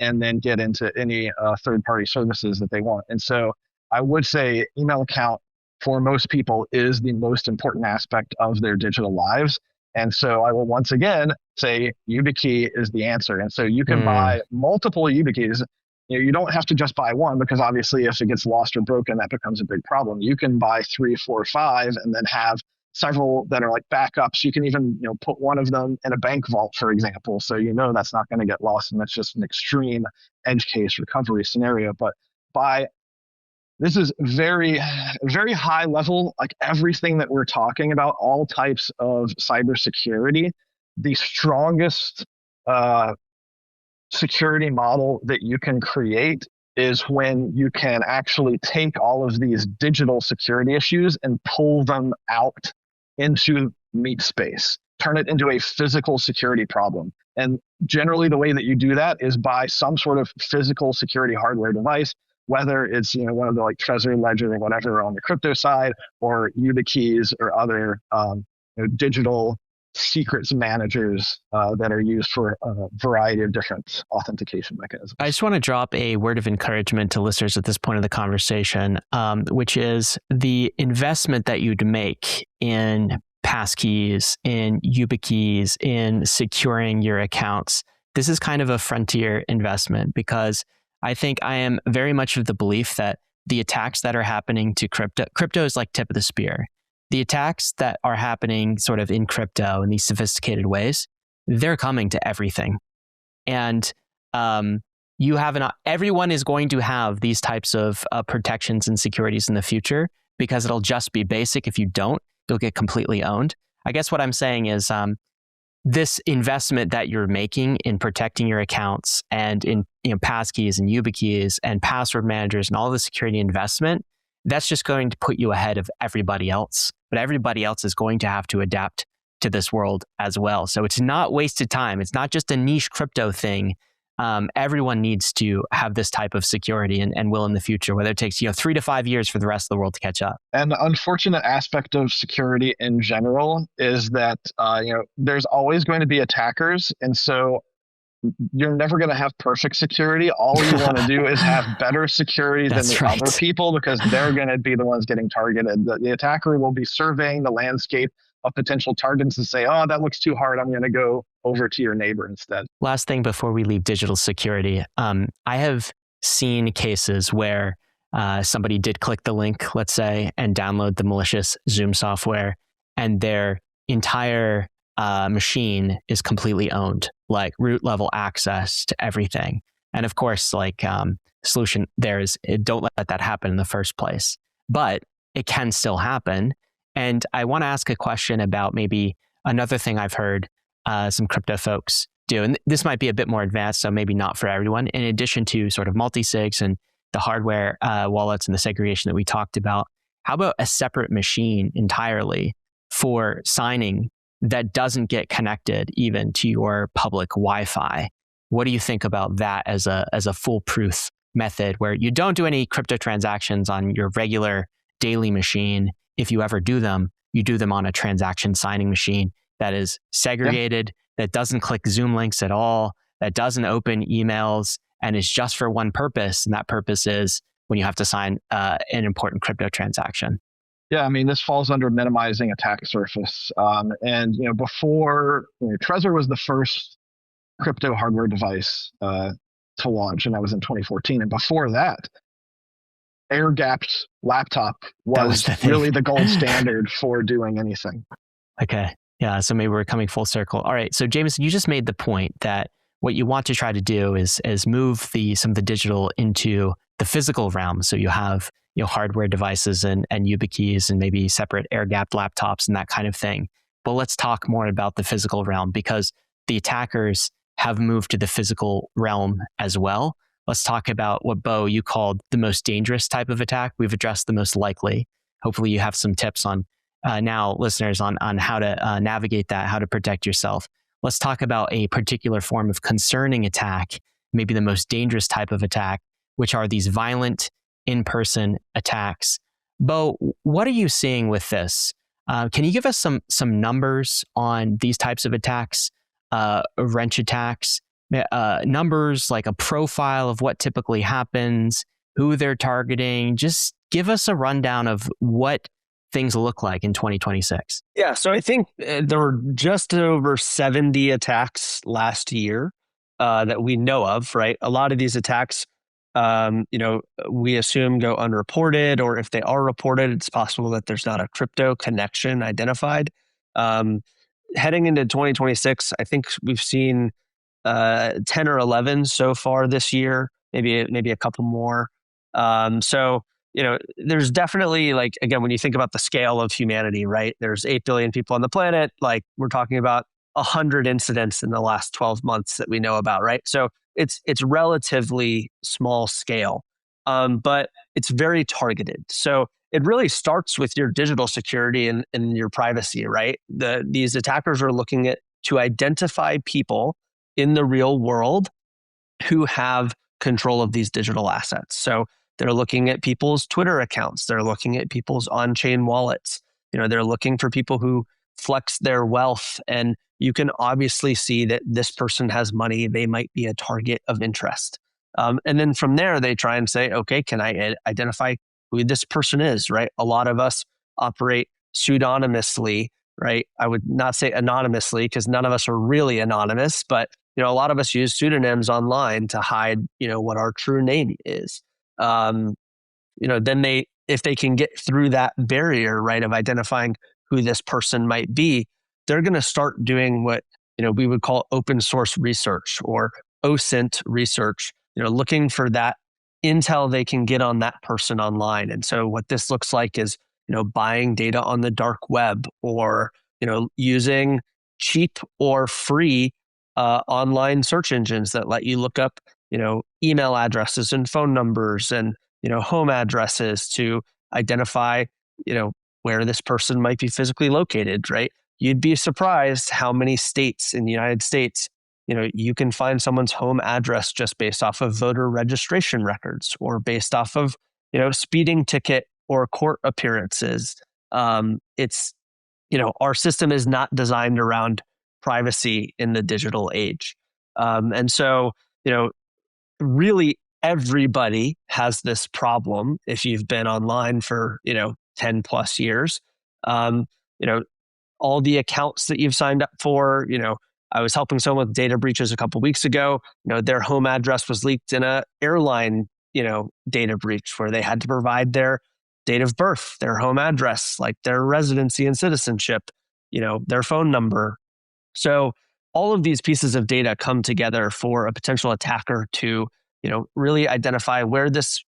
and then get into any third-party services that they want. And so I would say email account for most people is the most important aspect of their digital lives. And so I will once again say YubiKey is the answer. And so you can buy multiple YubiKeys. You don't have to just buy one, because obviously if it gets lost or broken, that becomes a big problem. You can buy 3, 4, 5, and then have several that are like backups. You can even put one of them in a bank vault, for example. So that's not going to get lost, and that's just an extreme edge case recovery scenario. But this is very, very high level, like everything that we're talking about, all types of cybersecurity. The strongest security model that you can create is when you can actually take all of these digital security issues and pull them out into meat space, turn it into a physical security problem. And generally the way that you do that is by some sort of physical security hardware device, whether it's one of the like Trezor, Ledger, or whatever on the crypto side, or YubiKeys or other digital secrets managers that are used for a variety of different authentication mechanisms. I just want to drop a word of encouragement to listeners at this point of the conversation, which is the investment that you'd make in passkeys, in YubiKeys, in securing your accounts. This is kind of a frontier investment, because I think I am very much of the belief that the attacks that are happening to crypto is like tip of the spear. The attacks that are happening sort of in crypto in these sophisticated ways, they're coming to everything. And everyone is going to have these types of protections and securities in the future, because it'll just be basic. If you don't, you'll get completely owned. I guess what I'm saying is this investment that you're making in protecting your accounts and in passkeys and YubiKeys and password managers and all the security investment, that's just going to put you ahead of everybody else. But everybody else is going to have to adapt to this world as well. So it's not wasted time. It's not just a niche crypto thing. Everyone needs to have this type of security and will in the future, whether it takes 3 to 5 years for the rest of the world to catch up. And the unfortunate aspect of security in general is that there's always going to be attackers. And so you're never going to have perfect security. All you want to do is have better security than the other people, because they're going to be the ones getting targeted. The attacker will be surveying the landscape of potential targets and say, oh, that looks too hard, I'm going to go over to your neighbor instead. Last thing before we leave digital security, I have seen cases where somebody did click the link, let's say, and download the malicious Zoom software, and their entire machine is completely owned, like root level access to everything. And of course, like solution there is don't let that happen in the first place, but it can still happen. And I want to ask a question about maybe another thing I've heard some crypto folks do, and this might be a bit more advanced, so maybe not for everyone. In addition to sort of multisigs and the hardware wallets and the segregation that we talked about, how about a separate machine entirely for signing that doesn't get connected even to your public Wi-Fi? What do you think about that as a foolproof method where you don't do any crypto transactions on your regular daily machine? If you ever do them, you do them on a transaction signing machine that is segregated, that doesn't click Zoom links at all, that doesn't open emails, and is just for one purpose. And that purpose is when you have to sign an important crypto transaction. Yeah, I mean, this falls under minimizing attack surface. And before, Trezor was the first crypto hardware device to launch, and that was in 2014. And before that, air-gapped laptop was really the gold standard for doing anything. Okay. Yeah. So maybe we're coming full circle. All right. So Jameson, you just made the point that what you want to try to do is move some of the digital into the physical realm. So you have hardware devices and YubiKeys and maybe separate air-gapped laptops and that kind of thing. But let's talk more about the physical realm, because the attackers have moved to the physical realm as well. Let's talk about what, Beau, you called the most dangerous type of attack. We've addressed the most likely. Hopefully you have some tips on now, listeners, on how to navigate that, how to protect yourself. Let's talk about a particular form of concerning attack, maybe the most dangerous type of attack, which are these violent in-person attacks. Beau, what are you seeing with this? Can you give us some numbers on these types of attacks, wrench attacks? Numbers, like a profile of what typically happens, who they're targeting. Just give us a rundown of what things look like in 2026. Yeah, so I think there were just over 70 attacks last year that we know of, right? A lot of these attacks, we assume go unreported, or if they are reported, it's possible that there's not a crypto connection identified. Heading into 2026, I think we've seen 10 or 11 so far this year, maybe a couple more. So, there's definitely, like, again, when you think about the scale of humanity, right? There's 8 billion people on the planet. Like, we're talking about 100 incidents in the last 12 months that we know about, right? So it's relatively small scale, but it's very targeted. So it really starts with your digital security and your privacy, right? These attackers are looking to identify people in the real world who have control of these digital assets. So they're looking at people's Twitter accounts. They're looking at people's on-chain wallets. They're looking for people who flex their wealth. And you can obviously see that this person has money. They might be a target of interest. And then from there, they try and say, okay, can I identify who this person is, right? A lot of us operate pseudonymously, right? I would not say anonymously, because none of us are really anonymous, but a lot of us use pseudonyms online to hide, what our true name is. Then if they can get through that barrier, right, of identifying who this person might be, they're going to start doing what, we would call open source research or OSINT research, looking for that intel they can get on that person online. And so what this looks like is, buying data on the dark web, or, using cheap or free online search engines that let you look up, email addresses and phone numbers and, home addresses to identify, where this person might be physically located, right? You'd be surprised how many states in the United States, you can find someone's home address just based off of voter registration records, or based off of, speeding ticket or court appearances. It's, our system is not designed around privacy in the digital age. And so, really everybody has this problem if you've been online for, 10 plus years. Um, all the accounts that you've signed up for, I was helping someone with data breaches a couple of weeks ago. Their home address was leaked in a airline, data breach where they had to provide their date of birth, their home address, like their residency and citizenship, their phone number. So all of these pieces of data come together for a potential attacker to, really identify where this,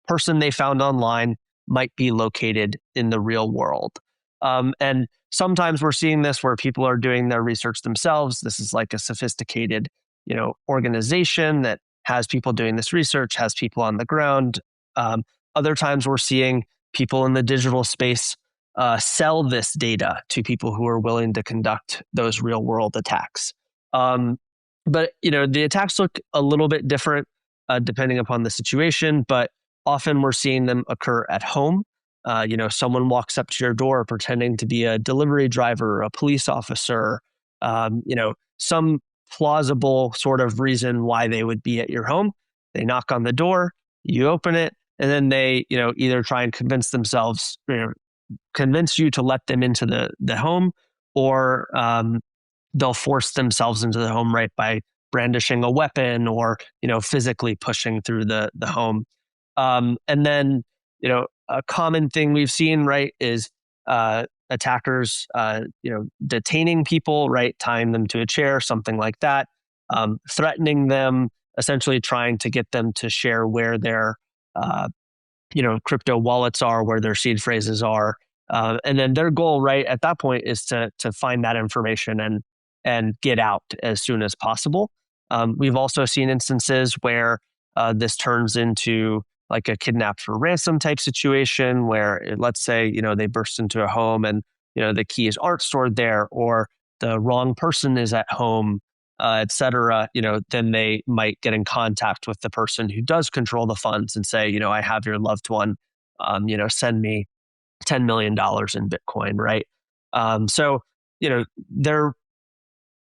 person they found online might be located in the real world. And sometimes we're seeing this where people are doing their research themselves. This is like a sophisticated, organization that has people doing this research, has people on the ground. Other times we're seeing people in the digital space sell this data to people who are willing to conduct those real world attacks. But the attacks look a little bit different depending upon the situation, but often we're seeing them occur at home. Someone walks up to your door pretending to be a delivery driver, a police officer, some plausible sort of reason why they would be at your home. They knock on the door, you open it, and then they, either try and convince you to let them into the home, or they'll force themselves into the home, right, by brandishing a weapon or, physically pushing through the home. And then, a common thing we've seen, right, is attackers, detaining people, right, tying them to a chair, something like that, threatening them, essentially trying to get them to share where their, crypto wallets are, where their seed phrases are. And then their goal, right, at that point is to find that information and get out as soon as possible. We've also seen instances where this turns into like a kidnapped for ransom type situation where, let's say, they burst into a home and, the keys aren't stored there, or the wrong person is at home, et cetera, then they might get in contact with the person who does control the funds and say, I have your loved one, send me $10 million in Bitcoin, right? So,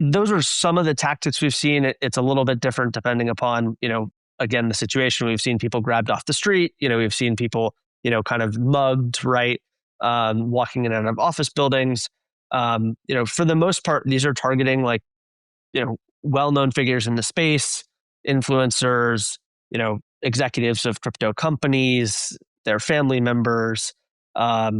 those are some of the tactics we've seen. It's a little bit different depending upon, again, the situation. We've seen people grabbed off the street. We've seen people, kind of mugged, right? Walking in and out of office buildings. For the most part, these are targeting like, well-known figures in the space, influencers, executives of crypto companies, their family members. So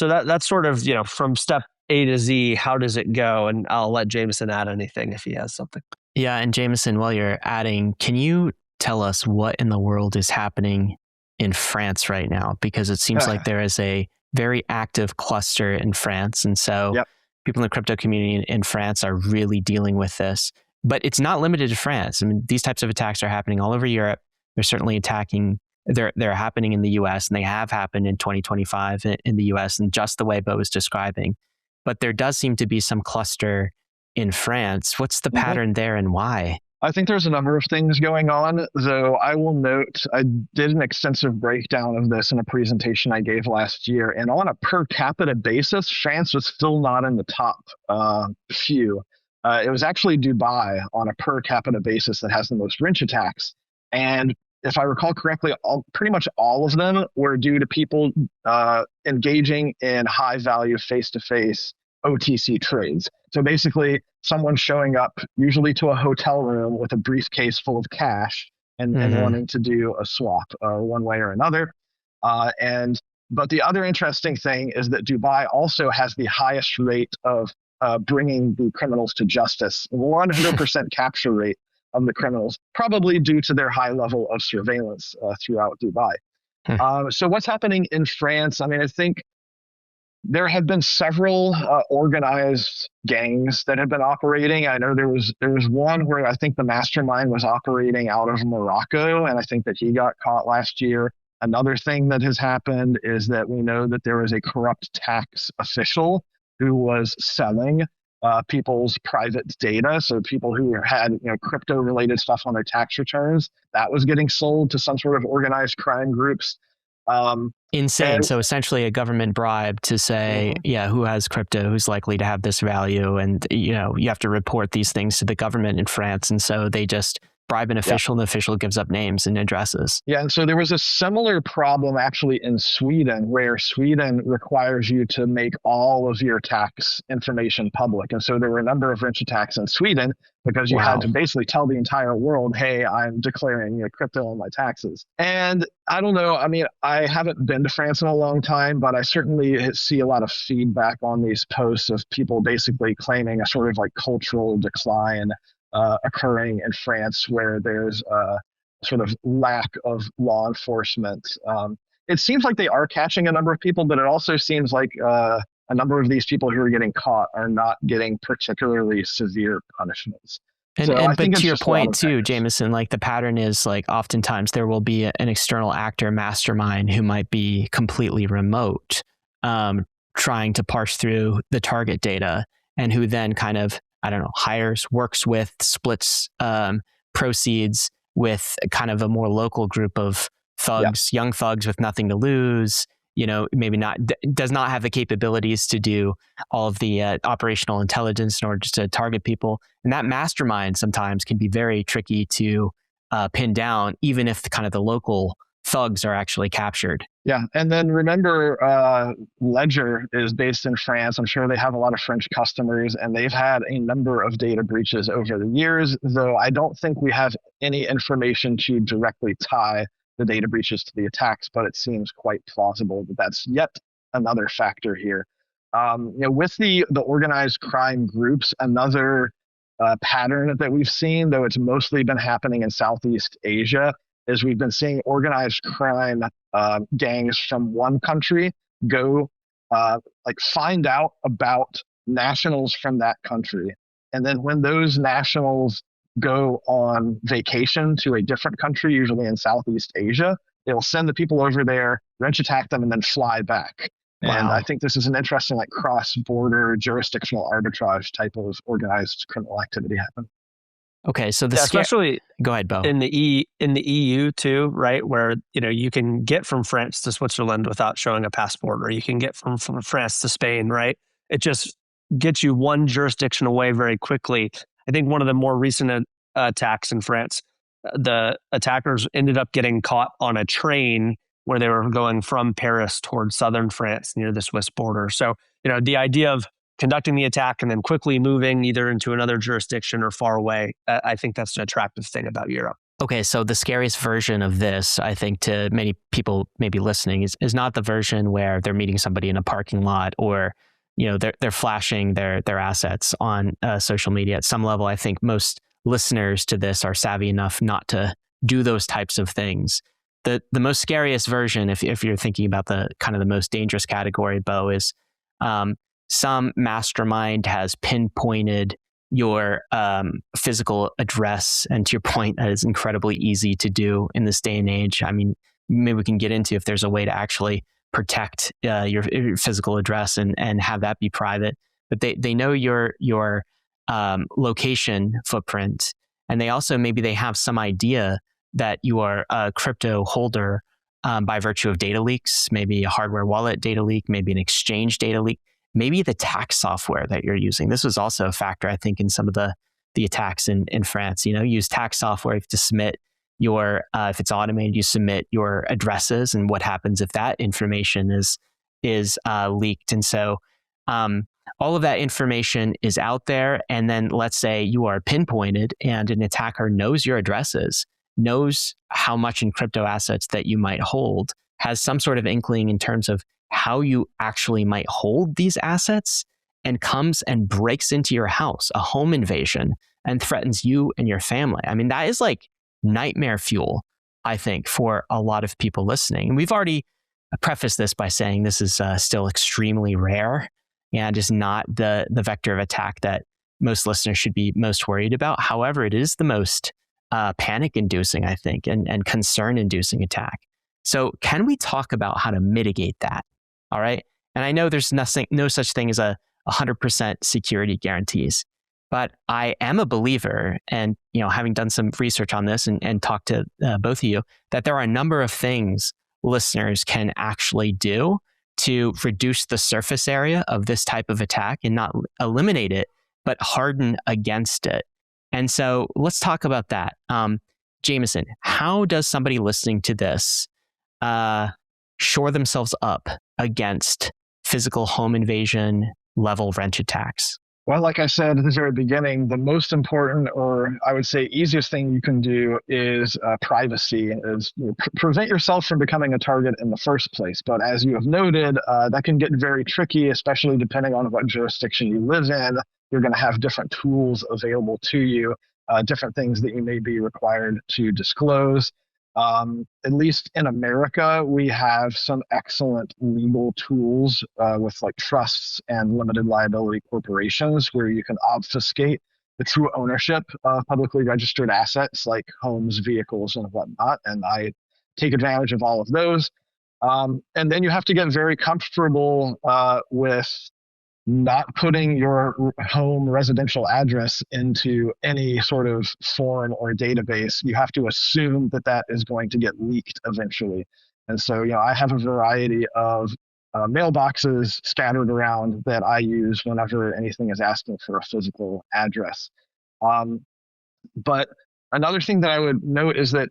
that's sort of, from step A to Z, how does it go? And I'll let Jameson add anything if he has something. Yeah, and Jameson, while you're adding, can you tell us what in the world is happening in France right now? Because it seems like there is a very active cluster in France. And so people in the crypto community in France are really dealing with this. But it's not limited to France. I mean, these types of attacks are happening all over Europe. They're certainly they're happening in the US, and they have happened in 2025 in the US, and just the way Beau was describing. But there does seem to be some cluster in France. What's the pattern there and why? I think there's a number of things going on, though I will note I did an extensive breakdown of this in a presentation I gave last year. And on a per capita basis, France was still not in the top few. It was actually Dubai on a per capita basis that has the most wrench attacks. And if I recall correctly, pretty much all of them were due to people engaging in high value face-to-face OTC trades. So basically, someone showing up usually to a hotel room with a briefcase full of cash and wanting to do a swap one way or another. But the other interesting thing is that Dubai also has the highest rate of bringing the criminals to justice, 100% capture rate of the criminals, probably due to their high level of surveillance throughout Dubai. So what's happening in France? I mean, I think there have been several organized gangs that have been operating. I know there was one where I think the mastermind was operating out of Morocco, and I think that he got caught last year. Another thing that has happened is that we know that there was a corrupt tax official who was selling people's private data. So people who had crypto related stuff on their tax returns, that was getting sold to some sort of organized crime groups. Insane. And So essentially a government bribe to say, who has crypto, who's likely to have this value. And, you have to report these things to the government in France. And so they just bribe an official and the official gives up names and addresses. Yeah. And so there was a similar problem actually in Sweden, where Sweden requires you to make all of your tax information public. And so there were a number of wrench attacks in Sweden because you had to basically tell the entire world, hey, I'm declaring crypto on my taxes. And I don't know. I mean, I haven't been to France in a long time, but I certainly see a lot of feedback on these posts of people basically claiming a sort of like cultural decline occurring in France, where there's a sort of lack of law enforcement. It seems like they are catching a number of people, but it also seems like a number of these people who are getting caught are not getting particularly severe punishments. But to your point too, Jameson, like the pattern is like oftentimes there will be an external actor mastermind who might be completely remote, trying to parse through the target data, and who then kind of, hires, works with, splits proceeds with kind of a more local group of thugs, young thugs with nothing to lose, maybe does not have the capabilities to do all of the operational intelligence in order to target people. And that mastermind sometimes can be very tricky to pin down, even if the local thugs are actually captured. Yeah. And then remember, Ledger is based in France. I'm sure they have a lot of French customers, and they've had a number of data breaches over the years, though I don't think we have any information to directly tie the data breaches to the attacks, but it seems quite plausible that that's yet another factor here. With the organized crime groups, another pattern that we've seen, though it's mostly been happening in Southeast Asia, is we've been seeing organized crime gangs from one country go find out about nationals from that country. And then when those nationals go on vacation to a different country, usually in Southeast Asia, they'll send the people over there, wrench attack them, and then fly back. Wow. And I think this is an interesting cross-border jurisdictional arbitrage type of organized criminal activity happen. Okay, so especially go ahead, Beau. In the EU too, right? Where you can get from France to Switzerland without showing a passport, or you can get from France to Spain, right? It just gets you one jurisdiction away very quickly. I think one of the more recent attacks in France, the attackers ended up getting caught on a train where they were going from Paris towards southern France near the Swiss border. So the idea of conducting the attack and then quickly moving either into another jurisdiction or far away, I think that's an attractive thing about Europe. Okay, so the scariest version of this, I think, to many people maybe listening, is not the version where they're meeting somebody in a parking lot, or they're flashing their assets on social media. At some level, I think most listeners to this are savvy enough not to do those types of things. The most scariest version, if you're thinking about the kind of the most dangerous category, Beau, is some mastermind has pinpointed your physical address. And to your point, that is incredibly easy to do in this day and age. I mean, maybe we can get into if there's a way to actually protect your physical address and have that be private. But they know your location footprint, and they also maybe they have some idea that you are a crypto holder by virtue of data leaks, maybe a hardware wallet data leak, maybe an exchange data leak. Maybe the tax software that you're using. This was also a factor, I think, in some of the attacks in France. Use tax software to submit your, if it's automated, you submit your addresses, and what happens if that information is leaked. And so all of that information is out there. And then let's say you are pinpointed and an attacker knows your addresses, knows how much in crypto assets that you might hold, has some sort of inkling in terms of how you actually might hold these assets, and comes and breaks into your house, a home invasion, and threatens you and your family. I mean, that is like nightmare fuel, I think, for a lot of people listening. And we've already prefaced this by saying this is still extremely rare and is not the vector of attack that most listeners should be most worried about. However, it is the most panic-inducing, I think, and concern-inducing attack. So can we talk about how to mitigate that? All right. And I know there's no such thing as a 100% security guarantees, but I am a believer, and having done some research on this and talked to both of you, that there are a number of things listeners can actually do to reduce the surface area of this type of attack and not eliminate it, but harden against it. And so let's talk about that. Jameson, how does somebody listening to this shore themselves up against physical home invasion level wrench attacks? Well, like I said at the very beginning, the most important, or I would say easiest thing you can do is privacy, is prevent yourself from becoming a target in the first place. But as you have noted, that can get very tricky, especially depending on what jurisdiction you live in. You're going to have different tools available to you, different things that you may be required to disclose. At least in America, we have some excellent legal tools with like trusts and limited liability corporations where you can obfuscate the true ownership of publicly registered assets like homes, vehicles, and whatnot. And I take advantage of all of those. And then you have to get very comfortable with not putting your home residential address into any sort of form or database. You have to assume that that is going to get leaked eventually. And so, I have a variety of mailboxes scattered around that I use whenever anything is asking for a physical address. But another thing that I would note is that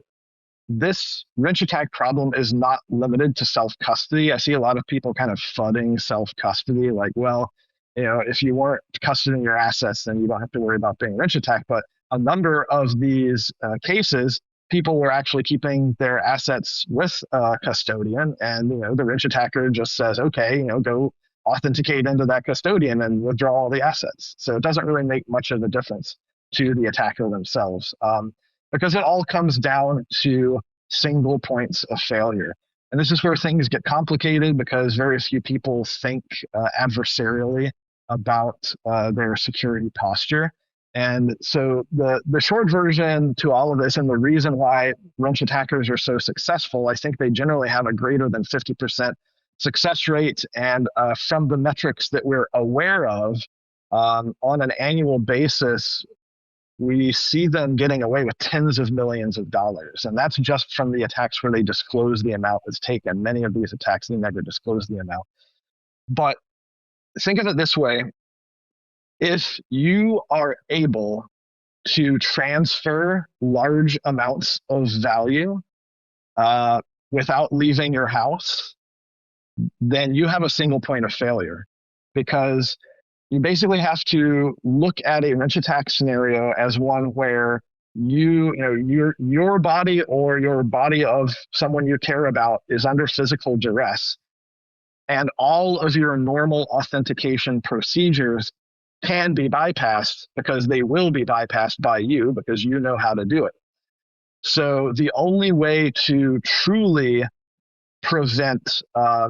this wrench attack problem is not limited to self-custody. I see a lot of people kind of fudding self-custody, like, well, if you weren't custodying your assets, then you don't have to worry about being wrench attacked. But a number of these cases, people were actually keeping their assets with a custodian, and the wrench attacker just says, okay, go authenticate into that custodian and withdraw all the assets. So it doesn't really make much of a difference to the attacker themselves, because it all comes down to single points of failure. And this is where things get complicated because very few people think adversarially about their security posture. And so the short version to all of this, and the reason why wrench attackers are so successful, I think they generally have a greater than 50% success rate. And from the metrics that we're aware of, on an annual basis, we see them getting away with tens of millions of dollars. And that's just from the attacks where they disclose the amount that's taken. Many of these attacks, they never disclose the amount. But think of it this way. If you are able to transfer large amounts of value without leaving your house, then you have a single point of failure, because you basically have to look at a wrench attack scenario as one where your body or your body of someone you care about is under physical duress, and all of your normal authentication procedures can be bypassed, because they will be bypassed by you because you know how to do it. So the only way to truly prevent a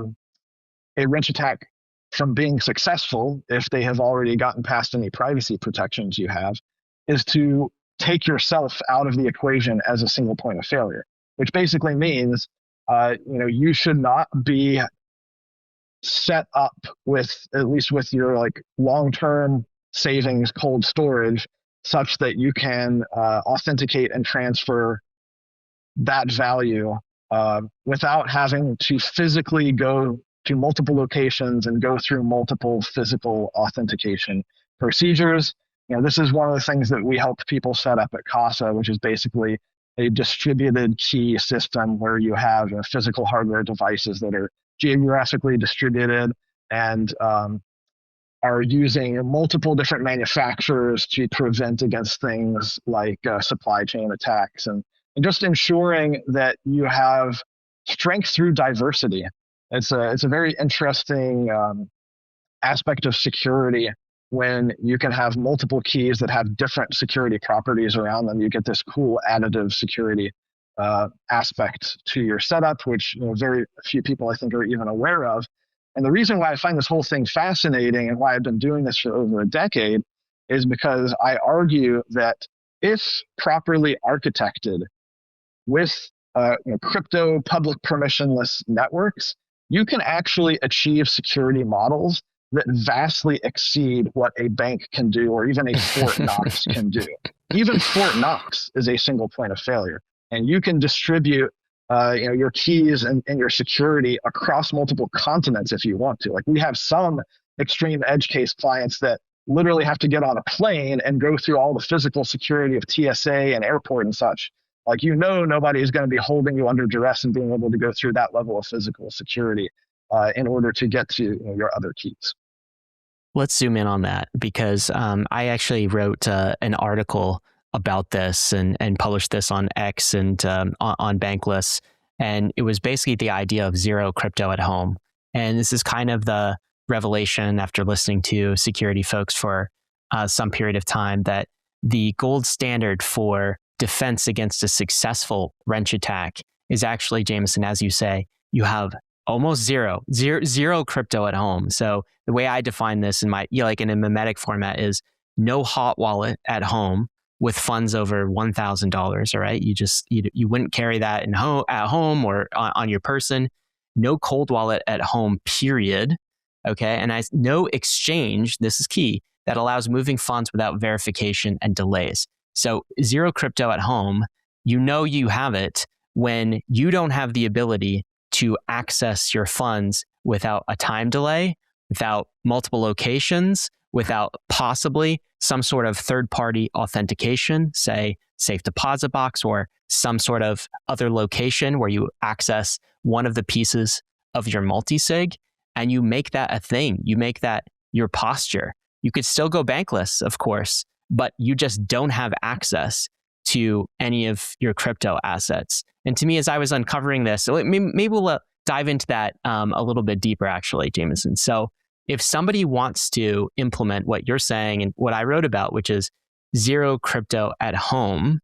wrench attack from being successful, if they have already gotten past any privacy protections you have, is to take yourself out of the equation as a single point of failure, which basically means you should not be set up with, at least with your like long-term savings cold storage, such that you can authenticate and transfer that value without having to physically go to multiple locations and go through multiple physical authentication procedures. This is one of the things that we help people set up at Casa, which is basically a distributed key system where you have physical hardware devices that are geographically distributed and are using multiple different manufacturers to prevent against things like supply chain attacks, and just ensuring that you have strength through diversity. It's a very interesting aspect of security when you can have multiple keys that have different security properties around them. You get this cool additive security aspect to your setup, which very few people I think are even aware of. And the reason why I find this whole thing fascinating and why I've been doing this for over a decade is because I argue that if properly architected with crypto public permissionless networks, you can actually achieve security models that vastly exceed what a bank can do, or even a Fort Knox can do. Even Fort Knox is a single point of failure. And you can distribute your keys and your security across multiple continents if you want to. Like we have some extreme edge case clients that literally have to get on a plane and go through all the physical security of TSA and airport and such. Like, nobody is going to be holding you under duress and being able to go through that level of physical security in order to get to your other keys. Let's zoom in on that because I actually wrote an article about this and published this on X and on Bankless. And it was basically the idea of zero crypto at home. And this is kind of the revelation after listening to security folks for some period of time that the gold standard for defense against a successful wrench attack is actually, Jameson, as you say, you have almost zero crypto at home. So the way I define this in in a mimetic format is no hot wallet at home with funds over $1,000. All right, you wouldn't carry that at home or on your person. No cold wallet at home. Period. Okay, and no exchange. This is key that allows moving funds without verification and delays. So zero crypto at home. You have it when you don't have the ability to access your funds without a time delay, without multiple locations, without possibly some sort of third-party authentication, say safe deposit box or some sort of other location where you access one of the pieces of your multisig, and you make that a thing. You make that your posture. You could still go bankless, of course, but you just don't have access to any of your crypto assets. And to me, as I was uncovering this, so maybe we'll dive into that a little bit deeper, actually, Jameson. So if somebody wants to implement what you're saying and what I wrote about, which is zero crypto at home,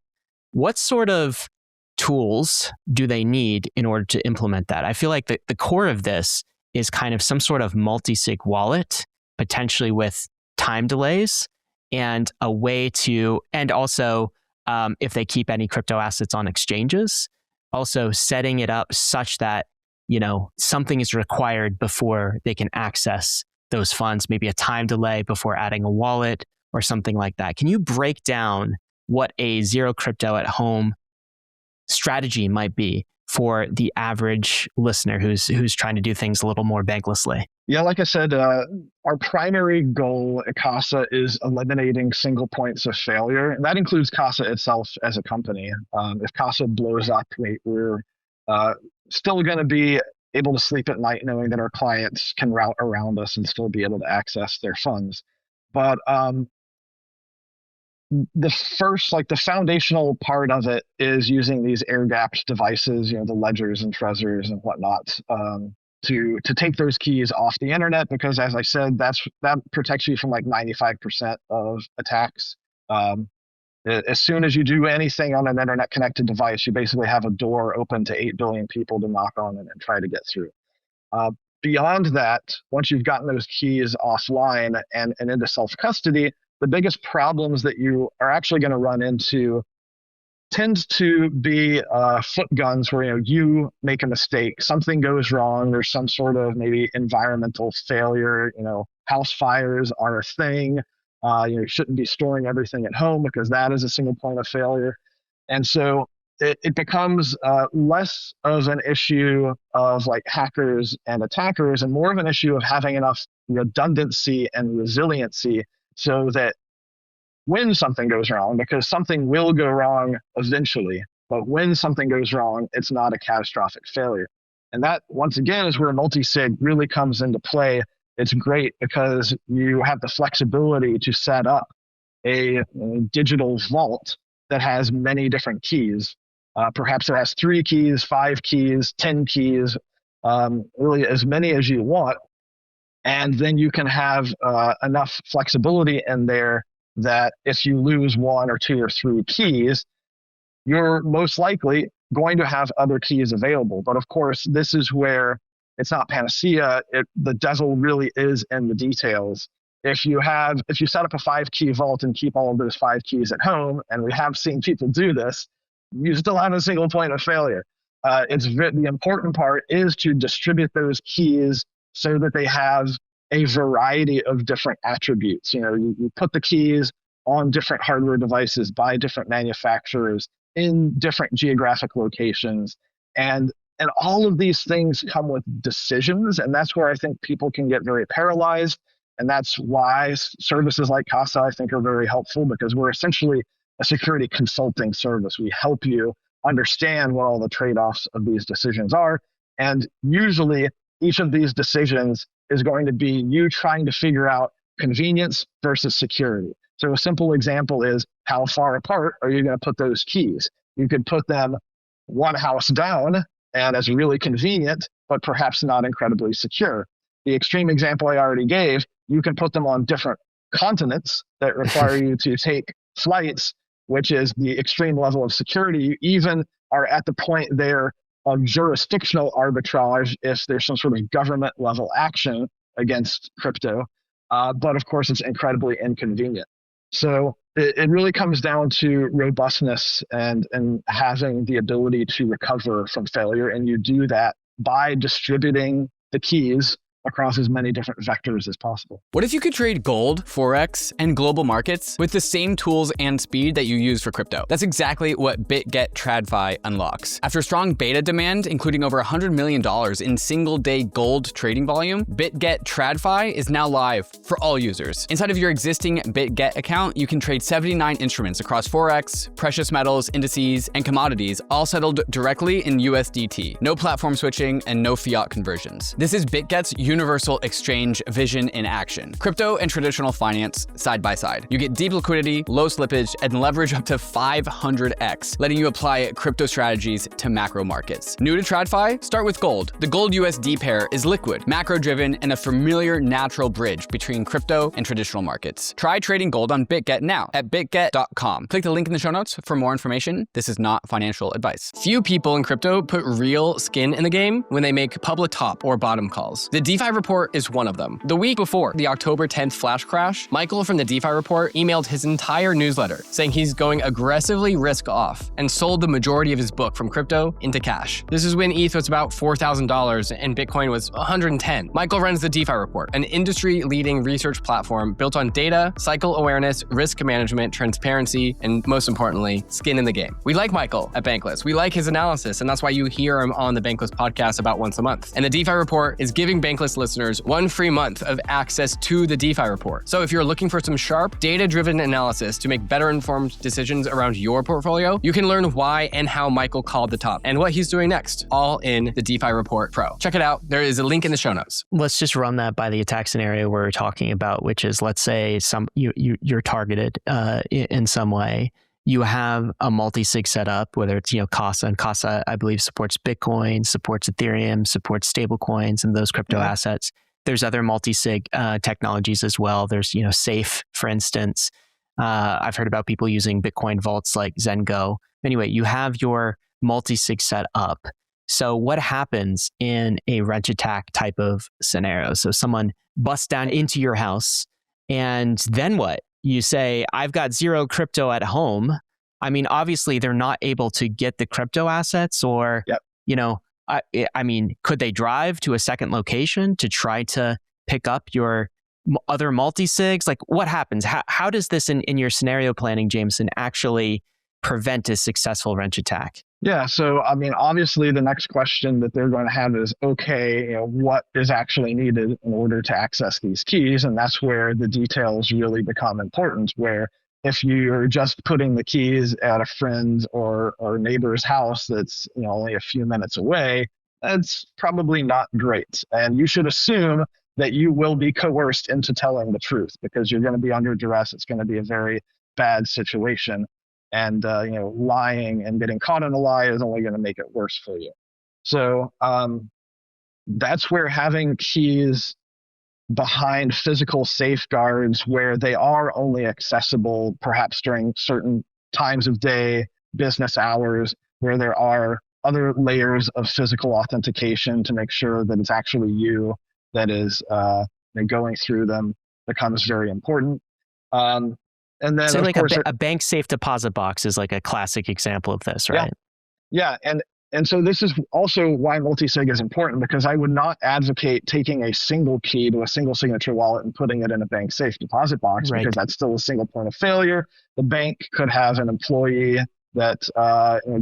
what sort of tools do they need in order to implement that? I feel like the core of this is kind of some sort of multisig wallet, potentially with time delays, and a way to, and also if they keep any crypto assets on exchanges, also setting it up such that, something is required before they can access those funds, maybe a time delay before adding a wallet or something like that. Can you break down what a zero crypto at home strategy might be for the average listener who's trying to do things a little more banklessly? Yeah, like I said, our primary goal at Casa is eliminating single points of failure. And that includes Casa itself as a company. If Casa blows up, we're still going to be able to sleep at night knowing that our clients can route around us and still be able to access their funds. But the foundational part of it is using these air-gapped devices, the ledgers and Trezors and whatnot, to take those keys off the internet, because as I said, that protects you from like 95% of attacks. As soon as you do anything on an internet connected device, you basically have a door open to 8 billion people to knock on and try to get through. Beyond that, once you've gotten those keys offline and into self-custody, the biggest problems that you are actually going to run into tend to be foot guns where you make a mistake, something goes wrong, there's some sort of maybe environmental failure, house fires are a thing. You shouldn't be storing everything at home because that is a single point of failure. And so it becomes less of an issue of like hackers and attackers and more of an issue of having enough redundancy and resiliency so that when something goes wrong, because something will go wrong eventually, but when something goes wrong, it's not a catastrophic failure. And that, once again, is where multisig really comes into play. It's great because you have the flexibility to set up a digital vault that has many different keys. Perhaps it has 3 keys, 5 keys, 10 keys, really as many as you want. And then you can have enough flexibility in there that if you lose 1 or 2 or 3 keys, you're most likely going to have other keys available. But of course, this is where it's not panacea. The devil really is in the details. If you set up a 5-key vault and keep all of those 5 keys at home, and we have seen people do this, you still have a single point of failure. The important part is to distribute those keys so that they have a variety of different attributes. You put the keys on different hardware devices by different manufacturers in different geographic locations. And all of these things come with decisions. And that's where I think people can get very paralyzed. And that's why services like Casa, I think, are very helpful, because we're essentially a security consulting service. We help you understand what all the trade-offs of these decisions are. And usually each of these decisions is going to be you trying to figure out convenience versus security. So a simple example is, how far apart are you going to put those keys? You could put them one house down, and as really convenient, but perhaps not incredibly secure. The extreme example I already gave, you can put them on different continents that require you to take flights, which is the extreme level of security. You even are at the point there of jurisdictional arbitrage if there's some sort of government level action against crypto. But of course, it's incredibly inconvenient. So it really comes down to robustness and having the ability to recover from failure. And you do that by distributing the keys across as many different vectors as possible. What if you could trade gold, Forex, and global markets with the same tools and speed that you use for crypto? That's exactly what BITGET TRADFI unlocks. After strong beta demand, including over $100 million in single-day gold trading volume, BITGET TRADFI is now live for all users. Inside of your existing BITGET account, you can trade 79 instruments across Forex, precious metals, indices, and commodities, all settled directly in USDT. No platform switching and no fiat conversions. This is BITGET's universal exchange vision in action. Crypto and traditional finance side by side. You get deep liquidity, low slippage, and leverage up to 500x, letting you apply crypto strategies to macro markets. New to TRADFI? Start with gold. The gold USD pair is liquid, macro-driven, and a familiar natural bridge between crypto and traditional markets. Try trading gold on BitGet now at bitget.com. Click the link in the show notes for more information. This is not financial advice. Few people in crypto put real skin in the game when they make public top or bottom calls. The DeFi report is one of them. The week before the October 10th flash crash, Michael from the DeFi report emailed his entire newsletter saying he's going aggressively risk off and sold the majority of his book from crypto into cash. This is when ETH was about $4,000 and Bitcoin was 110. Michael runs the DeFi report, an industry-leading research platform built on data, cycle awareness, risk management, transparency, and most importantly, skin in the game. We like Michael at Bankless. We like his analysis, and that's why you hear him on the Bankless podcast about once a month. And the DeFi report is giving Bankless listeners 1 free month of access to the DeFi report. So if you're looking for some sharp, data-driven analysis to make better informed decisions around your portfolio, you can learn why and how Michael called the top and what he's doing next, all in the DeFi Report Pro. Check it out. There is a link in the show notes. Let's just run that by the attack scenario we're talking about, which is, let's say you're targeted in some way. You have a multi-sig set up, whether it's Casa, and Casa, I believe, supports Bitcoin, supports Ethereum, supports stablecoins and those crypto assets. There's other multi-sig technologies as well. There's Safe, for instance. I've heard about people using Bitcoin vaults like Zengo. Anyway, you have your multi-sig set up. So what happens in a wrench attack type of scenario? So someone busts down into your house, and then what? You say, I've got zero crypto at home. I mean, obviously, they're not able to get the crypto assets, or, I mean, could they drive to a second location to try to pick up your other multi-sigs? Like, what happens? How does this in your scenario planning, Jameson, actually prevent a successful wrench attack? Yeah, so I mean, obviously the next question that they're going to have is, okay, what is actually needed in order to access these keys? And that's where the details really become important, where if you're just putting the keys at a friend or neighbor's house that's only a few minutes away, that's probably not great. And you should assume that you will be coerced into telling the truth, because you're going to be under duress. It's going to be a very bad situation. And lying and getting caught in a lie is only going to make it worse for you. So that's where having keys behind physical safeguards, where they are only accessible perhaps during certain times of day, business hours, where there are other layers of physical authentication to make sure that it's actually you that is going through them, becomes very important. And then, so of like course, a bank safe deposit box is like a classic example of this, right? Yeah. And so this is also why multi-sig is important, because I would not advocate taking a single key to a single signature wallet and putting it in a bank safe deposit box, because that's still a single point of failure. The bank could have an employee that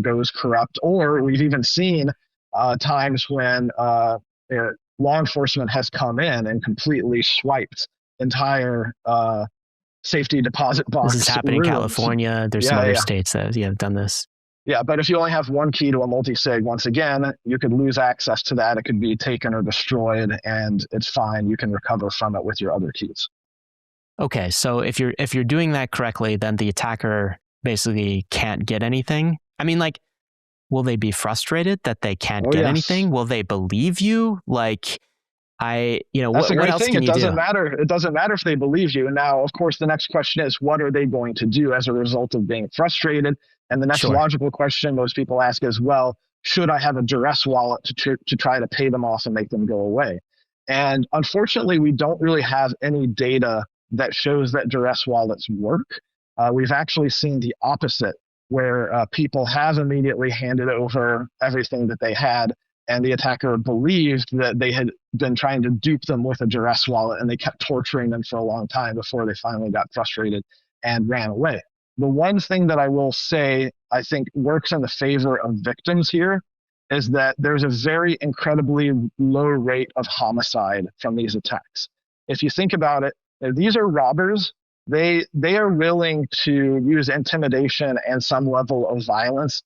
goes corrupt. Or we've even seen times when law enforcement has come in and completely swiped entire safety deposit box This is happening in rooms. California. There's some other states that have done this. Yeah, but if you only have one key to a multisig, once again, you could lose access to that. It could be taken or destroyed, and it's fine. You can recover from it with your other keys. Okay, so if you're doing that correctly, then the attacker basically can't get anything. I mean, like, will they be frustrated that they can't get anything? Will they believe you? Like, That's what a great else thing. can It you doesn't do? matter. It doesn't matter if they believe you. And now, of course, the next question is, what are they going to do as a result of being frustrated? And the next logical question most people ask is, well, should I have a Duress wallet to try to pay them off and make them go away? And unfortunately, we don't really have any data that shows that Duress wallets work. We've actually seen the opposite, where people have immediately handed over everything that they had, and the attacker believed that they had been trying to dupe them with a Duress wallet, and they kept torturing them for a long time before they finally got frustrated and ran away. The one thing that I will say I think works in the favor of victims here is that there's a very incredibly low rate of homicide from these attacks. If you think about it, these are robbers. They are willing to use intimidation and some level of violence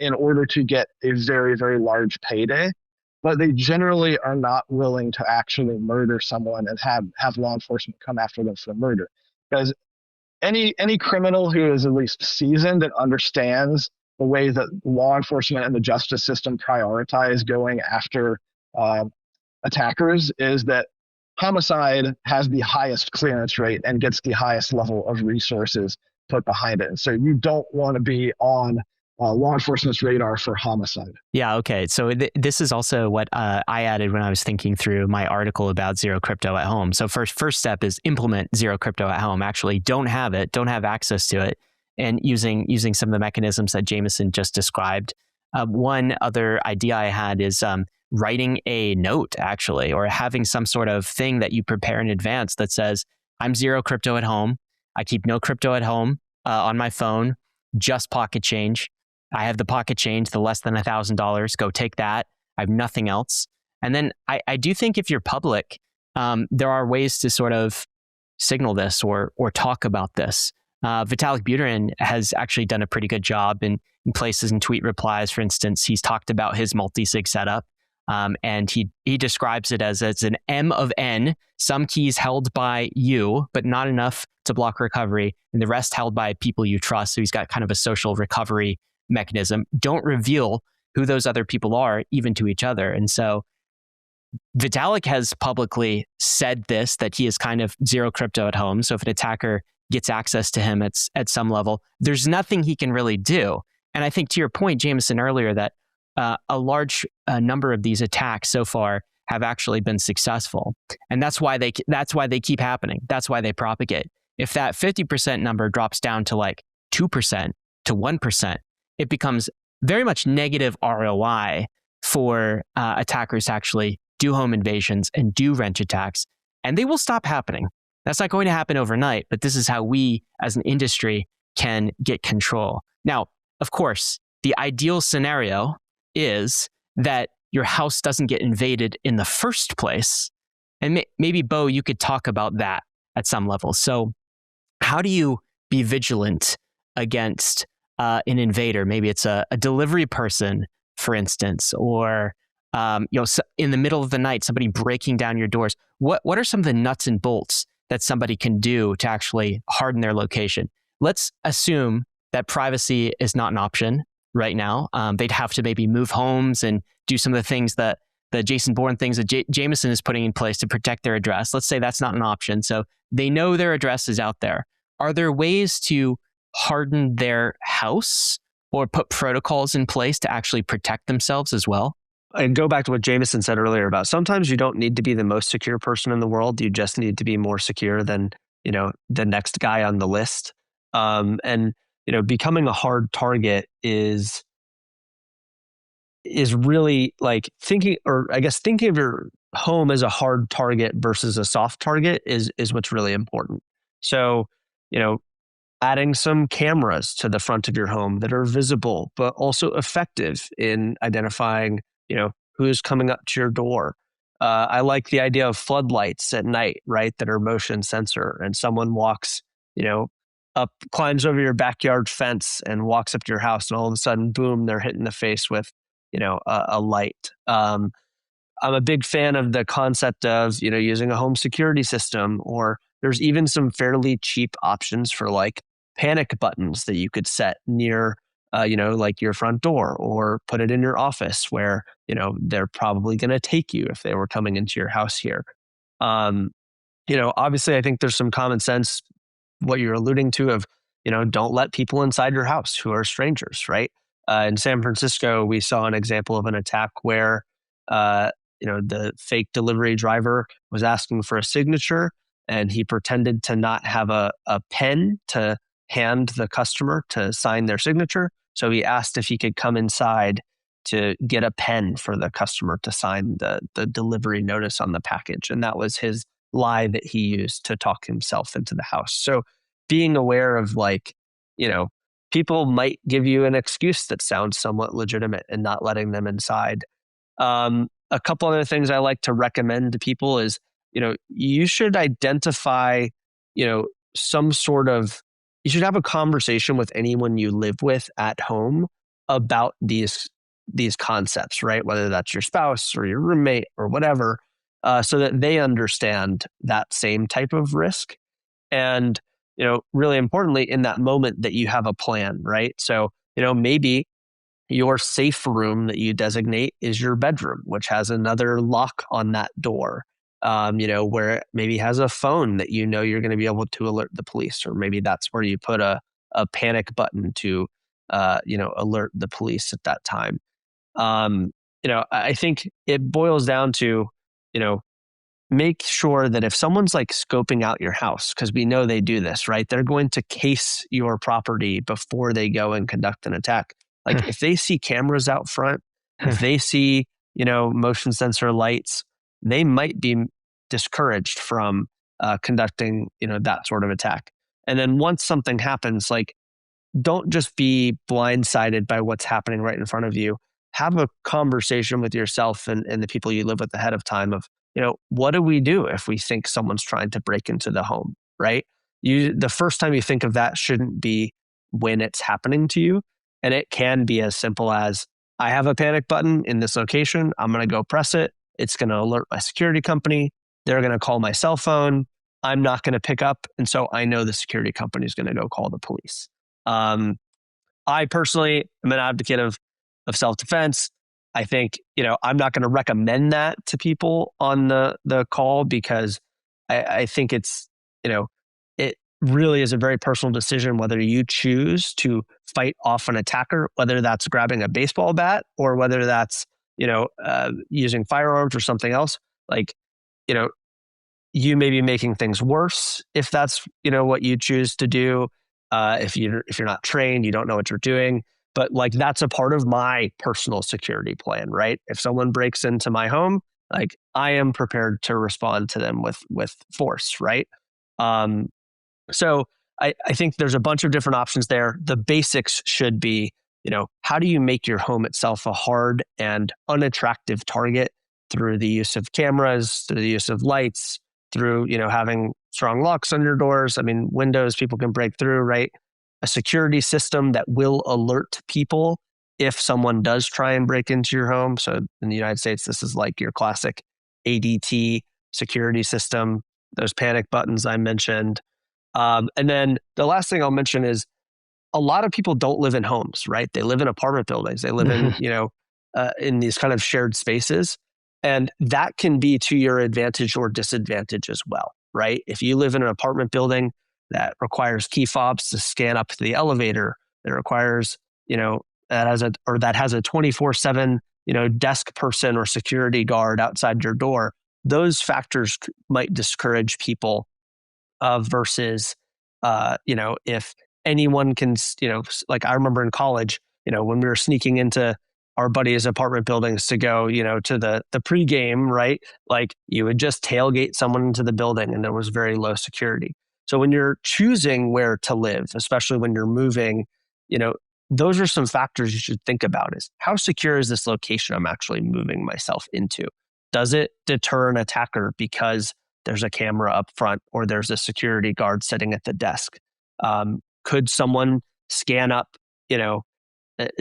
in order to get a very, very large payday. But they generally are not willing to actually murder someone and have law enforcement come after them for murder. Because any criminal who is at least seasoned and understands the way that law enforcement and the justice system prioritize going after attackers is that homicide has the highest clearance rate and gets the highest level of resources put behind it. And so you don't want to be on law enforcement's radar for homicide. Yeah, okay. So this is also what I added when I was thinking through my article about zero crypto at home. So first step is implement zero crypto at home. Actually, don't have access to it, and using some of the mechanisms that Jameson just described. One other idea I had is writing a note, actually, or having some sort of thing that you prepare in advance that says, I'm zero crypto at home. I keep no crypto at home on my phone, just pocket change. I have the pocket change, the less than $1,000. Go take that. I have nothing else. And then I do think if you're public, there are ways to sort of signal this or talk about this. Vitalik Buterin has actually done a pretty good job in places in tweet replies. For instance, he's talked about his multisig setup. And he describes it as an M of N, some keys held by you, but not enough to block recovery, and the rest held by people you trust. So he's got kind of a social recovery mechanism. Don't reveal who those other people are, even to each other. And so Vitalik has publicly said this, that he is kind of zero crypto at home. So if an attacker gets access to him at some level, there's nothing he can really do. And I think to your point, Jameson, earlier, that a large number of these attacks so far have actually been successful. And that's why they keep happening. That's why they propagate. If that 50% number drops down to like 2% to 1%, it becomes very much negative ROI for attackers to actually do home invasions and do wrench attacks, and they will stop happening. That's not going to happen overnight, but this is how we as an industry can get control. Now, of course, the ideal scenario is that your house doesn't get invaded in the first place. And maybe, Beau, you could talk about that at some level. So how do you be vigilant against an invader? Maybe it's a delivery person, for instance, or in the middle of the night, somebody breaking down your doors. What are some of the nuts and bolts that somebody can do to actually harden their location? Let's assume that privacy is not an option right now. They'd have to maybe move homes and do some of the things that the Jason Bourne things that Jameson is putting in place to protect their address. Let's say that's not an option. So they know their address is out there. Are there ways to harden their house or put protocols in place to actually protect themselves as well? And go back to what Jameson said earlier about sometimes you don't need to be the most secure person in the world. You just need to be more secure than, the next guy on the list. And becoming a hard target is really like thinking of your home as a hard target versus a soft target is what's really important. So, adding some cameras to the front of your home that are visible, but also effective in identifying, who's coming up to your door. I like the idea of floodlights at night, right? That are motion sensor, and someone walks, climbs over your backyard fence and walks up to your house, and all of a sudden, boom, they're hit in the face with, a light. I'm a big fan of the concept of, using a home security system, or there's even some fairly cheap options for like panic buttons that you could set near, like your front door, or put it in your office where, they're probably going to take you if they were coming into your house here. Obviously I think there's some common sense, what you're alluding to of, don't let people inside your house who are strangers, right? In San Francisco, we saw an example of an attack where, the fake delivery driver was asking for a signature, and he pretended to not have a pen to hand the customer to sign their signature. So he asked if he could come inside to get a pen for the customer to sign the delivery notice on the package. And that was his lie that he used to talk himself into the house. So being aware of people might give you an excuse that sounds somewhat legitimate, and not letting them inside. A couple other things I like to recommend to people is, you should identify, some sort of, you should have a conversation with anyone you live with at home about these concepts, right? Whether that's your spouse or your roommate or whatever, so that they understand that same type of risk. And, really importantly, in that moment, that you have a plan, right? So, maybe your safe room that you designate is your bedroom, which has another lock on that door, where it maybe has a phone that you're going to be able to alert the police, or maybe that's where you put a panic button to, alert the police at that time. I think it boils down to, make sure that if someone's like scoping out your house, because we know they do this, right? They're going to case your property before they go and conduct an attack. Like if they see cameras out front, if they see, motion sensor lights, they might be discouraged from conducting, that sort of attack. And then once something happens, like, don't just be blindsided by what's happening right in front of you. Have a conversation with yourself and the people you live with ahead of time of, what do we do if we think someone's trying to break into the home, right? The first time you think of that shouldn't be when it's happening to you. And it can be as simple as, I have a panic button in this location. I'm going to go press it. It's going to alert my security company. They're going to call my cell phone. I'm not going to pick up. And so I know the security company is going to go call the police. I personally am an advocate of self-defense. I think, I'm not going to recommend that to people on the call, because I think it's, it really is a very personal decision whether you choose to fight off an attacker, whether that's grabbing a baseball bat or whether that's, using firearms or something else. Like, you may be making things worse if that's, what you choose to do. If you're not trained, you don't know what you're doing. But like, that's a part of my personal security plan, right? If someone breaks into my home, like, I am prepared to respond to them with force, right? So I think there's a bunch of different options there. The basics should be, how do you make your home itself a hard and unattractive target through the use of cameras, through the use of lights, through, having strong locks on your doors. I mean, windows people can break through, right? A security system that will alert people if someone does try and break into your home. So in the United States, this is like your classic ADT security system, those panic buttons I mentioned. And then the last thing I'll mention is, a lot of people don't live in homes, right? They live in apartment buildings. They live in, in these kind of shared spaces. And that can be to your advantage or disadvantage as well, right? If you live in an apartment building that requires key fobs to scan up to the elevator, that requires, that has a 24/7, desk person or security guard outside your door, those factors might discourage people versus, if anyone can, like I remember in college, when we were sneaking into our buddies' apartment buildings to go, to the pregame, right? Like, you would just tailgate someone into the building and there was very low security. So when you're choosing where to live, especially when you're moving, those are some factors you should think about. Is how secure is this location I'm actually moving myself into? Does it deter an attacker because there's a camera up front or there's a security guard sitting at the desk? Could someone scan up,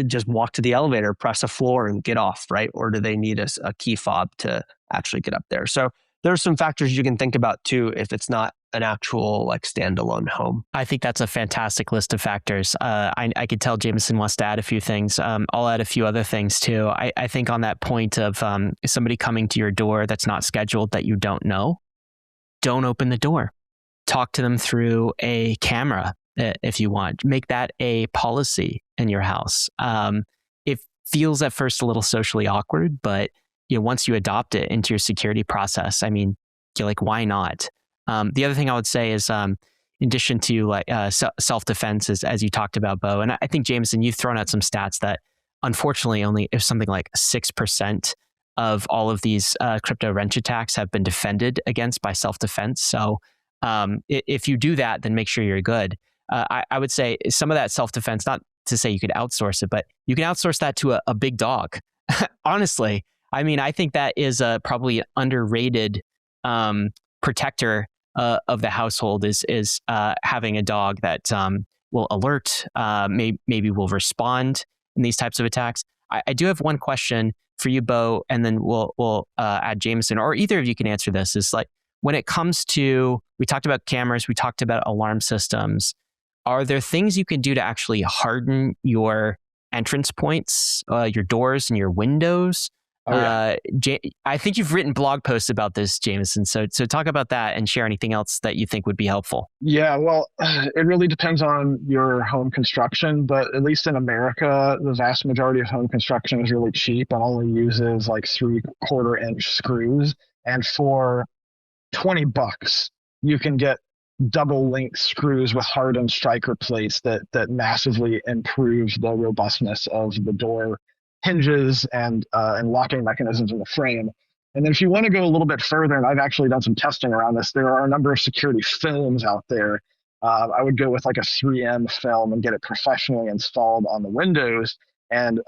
just walk to the elevator, press a floor and get off, right? Or do they need a key fob to actually get up there? So there's some factors you can think about too if it's not an actual standalone home. I think that's a fantastic list of factors. I could tell Jameson wants to add a few things. I'll add a few other things too. I think on that point of somebody coming to your door that's not scheduled that you don't know, don't open the door. Talk to them through a camera if you want. Make that a policy in your house. It feels at first a little socially awkward, but once you adopt it into your security process, you're like, why not? The other thing I would say is, in addition to self-defense, as you talked about, Beau, and I think, Jameson, you've thrown out some stats that unfortunately only if something like 6% of all of these crypto wrench attacks have been defended against by self-defense. So if you do that, then make sure you're good. I would say some of that self-defense, not to say you could outsource it, but you can outsource that to a big dog. Honestly, I think that is probably an underrated protector of the household is having a dog that will alert, maybe will respond in these types of attacks. I do have one question for you, Beau, and then we'll add Jameson, or either of you can answer this. Is when it comes to, we talked about cameras, we talked about alarm systems. Are there things you can do to actually harden your entrance points, your doors and your windows? Oh, yeah. I think you've written blog posts about this, Jameson. So talk about that and share anything else that you think would be helpful. Yeah, well, it really depends on your home construction, but at least in America, the vast majority of home construction is really cheap and only uses 3/4 inch screws. And for $20, you can get double length screws with hardened striker plates that massively improve the robustness of the door hinges and locking mechanisms in the frame. And then if you want to go a little bit further, and I've actually done some testing around this, there are a number of security films out there. I would go with a 3M film and get it professionally installed on the windows. And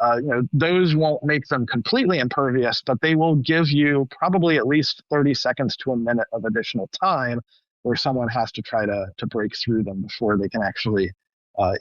those won't make them completely impervious, but they will give you probably at least 30 seconds to a minute of additional time where someone has to try to break through them before they can actually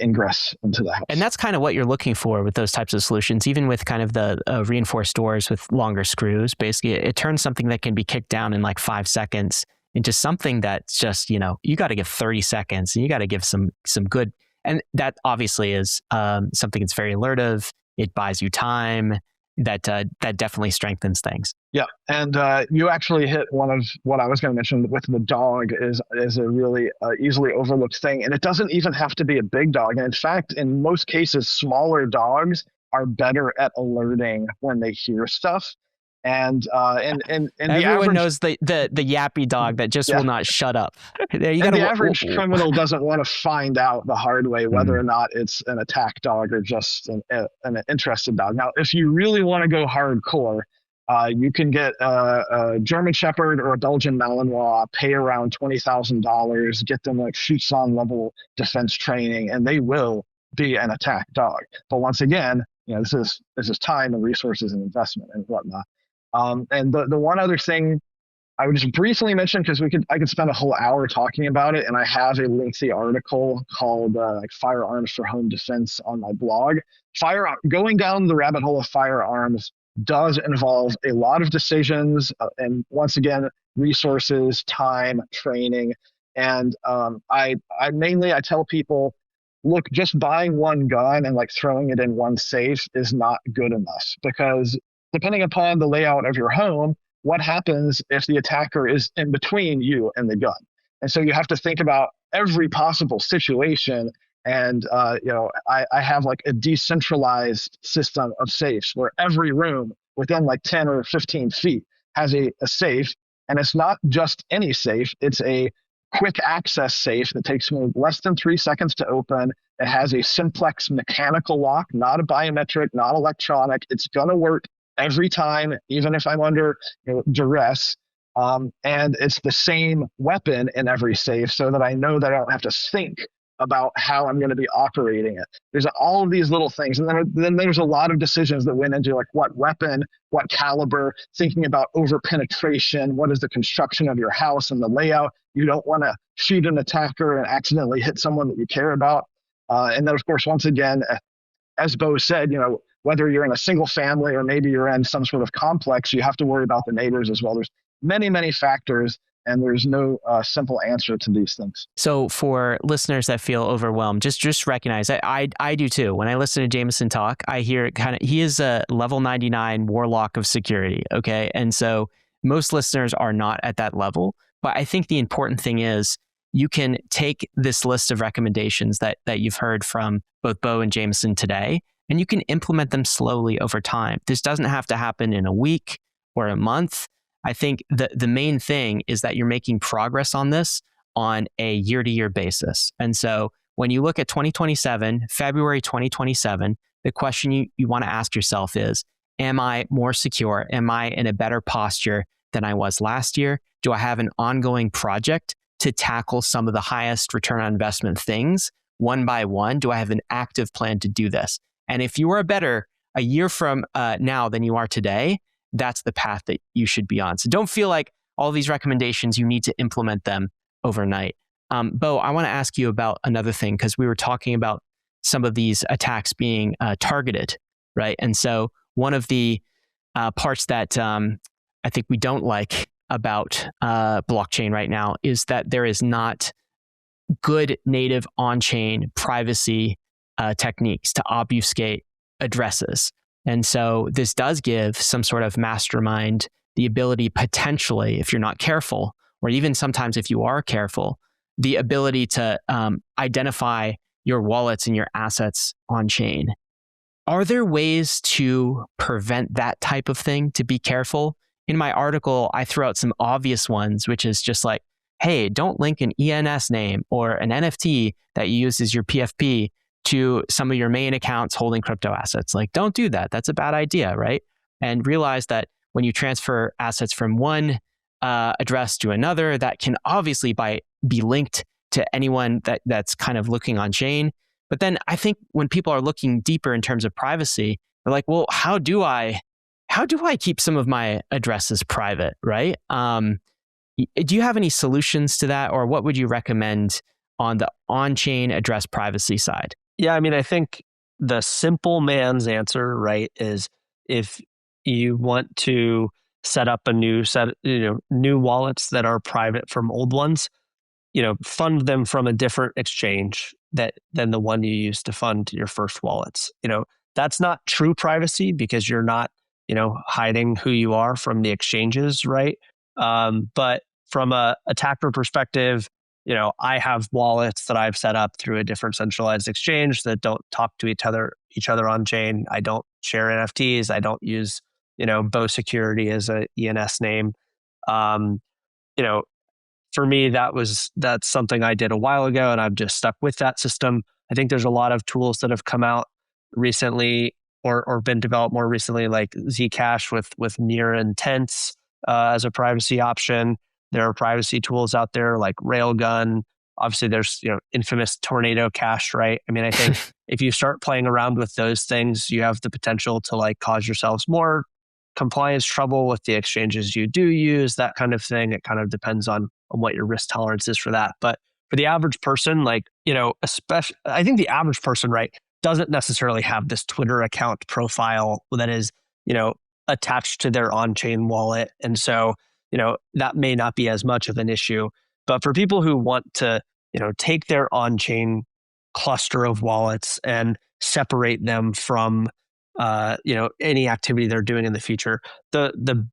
ingress into the house. And that's kind of what you're looking for with those types of solutions, even with kind of the reinforced doors with longer screws. Basically, it turns something that can be kicked down in 5 seconds into something that's just, you got to give 30 seconds and you got to give some good. And that obviously is something that's very alertive. It buys you time. That definitely strengthens things. Yeah, and you actually hit one of what I was going to mention with the dog is a really easily overlooked thing, and it doesn't even have to be a big dog. And in fact, in most cases, smaller dogs are better at alerting when they hear stuff. And everyone knows the yappy dog that just will not shut up. The average criminal doesn't want to find out the hard way whether or not it's an attack dog or just an interested dog. Now, if you really want to go hardcore, you can get a German Shepherd or a Belgian Malinois, pay around $20,000, get them shoots on level defense training, and they will be an attack dog. But once again, this is time and resources and investment and whatnot. And the one other thing I would just briefly mention, because I could spend a whole hour talking about it, and I have a lengthy article called Firearms for Home Defense on my blog. Going down the rabbit hole of firearms does involve a lot of decisions, and once again, resources, time, training. And I tell people, look, just buying one gun and throwing it in one safe is not good enough, because depending upon the layout of your home, what happens if the attacker is in between you and the gun? And so you have to think about every possible situation. And, I have a decentralized system of safes where every room within 10 or 15 feet has a safe. And it's not just any safe. It's a quick access safe that takes me less than 3 seconds to open. It has a simplex mechanical lock, not a biometric, not electronic. It's going to work every time, even if I'm under duress. And it's the same weapon in every safe so that I know that I don't have to think about how I'm going to be operating it. There's all of these little things. And then there's a lot of decisions that went into like what weapon, what caliber, thinking about over penetration, what is the construction of your house and the layout. You don't want to shoot an attacker and accidentally hit someone that you care about. And then, of course, once again, as Beau said, whether you're in a single family or maybe you're in some sort of complex, you have to worry about the neighbors as well. There's many, many factors, and there's no simple answer to these things. So for listeners that feel overwhelmed, just recognize, I do too. When I listen to Jameson talk, I hear it he is a level 99 warlock of security, okay? And so most listeners are not at that level. But I think the important thing is you can take this list of recommendations that you've heard from both Beau and Jameson today, and you can implement them slowly over time. This doesn't have to happen in a week or a month. I think the main thing is that you're making progress on this on a year-to-year basis. And so when you look at 2027, February 2027, the question you want to ask yourself is, am I more secure? Am I in a better posture than I was last year? Do I have an ongoing project to tackle some of the highest return on investment things one by one? Do I have an active plan to do this? And if you are better a year from now than you are today, that's the path that you should be on. So don't feel like all these recommendations, you need to implement them overnight. Beau, I want to ask you about another thing, because we were talking about some of these attacks being targeted, right? And so one of the parts that I think we don't like about blockchain right now is that there is not good native on-chain privacy techniques to obfuscate addresses. And so this does give some sort of mastermind the ability potentially, if you're not careful, or even sometimes if you are careful, the ability to identify your wallets and your assets on chain. Are there ways to prevent that type of thing, to be careful? In my article, I throw out some obvious ones, which is just like, hey, don't link an ENS name or an NFT that you use as your PFP to some of your main accounts holding crypto assets. Like, don't do that. That's a bad idea, right? And realize that when you transfer assets from one address to another, that can obviously be linked to anyone that's kind of looking on chain. But then I think when people are looking deeper in terms of privacy, they're like, well, how do I keep some of my addresses private, right? Do you have any solutions to that, or what would you recommend on the on-chain address privacy side? Yeah, I mean, I think the simple man's answer, right, is if you want to set up a new set, new wallets that are private from old ones, fund them from a different exchange than the one you used to fund your first wallets. That's not true privacy because you're not, hiding who you are from the exchanges, right? But from a attacker perspective, I have wallets that I've set up through a different centralized exchange that don't talk to each other on chain. I don't share NFTs. I don't use, Beau security as a ENS name. For me, that's something I did a while ago, and I've just stuck with that system. I think there's a lot of tools that have come out recently or been developed more recently, like Zcash with near intents as a privacy option. There are privacy tools out there like Railgun. Obviously, there's infamous Tornado Cash, right? I mean, I think if you start playing around with those things, you have the potential to cause yourselves more compliance trouble with the exchanges you do use, that kind of thing. It kind of depends on what your risk tolerance is for that. But for the average person, especially, I think the average person, right, doesn't necessarily have this Twitter account profile that is, attached to their on-chain wallet. And so, that may not be as much of an issue. But for people who want to, take their on-chain cluster of wallets and separate them from, any activity they're doing in the future, the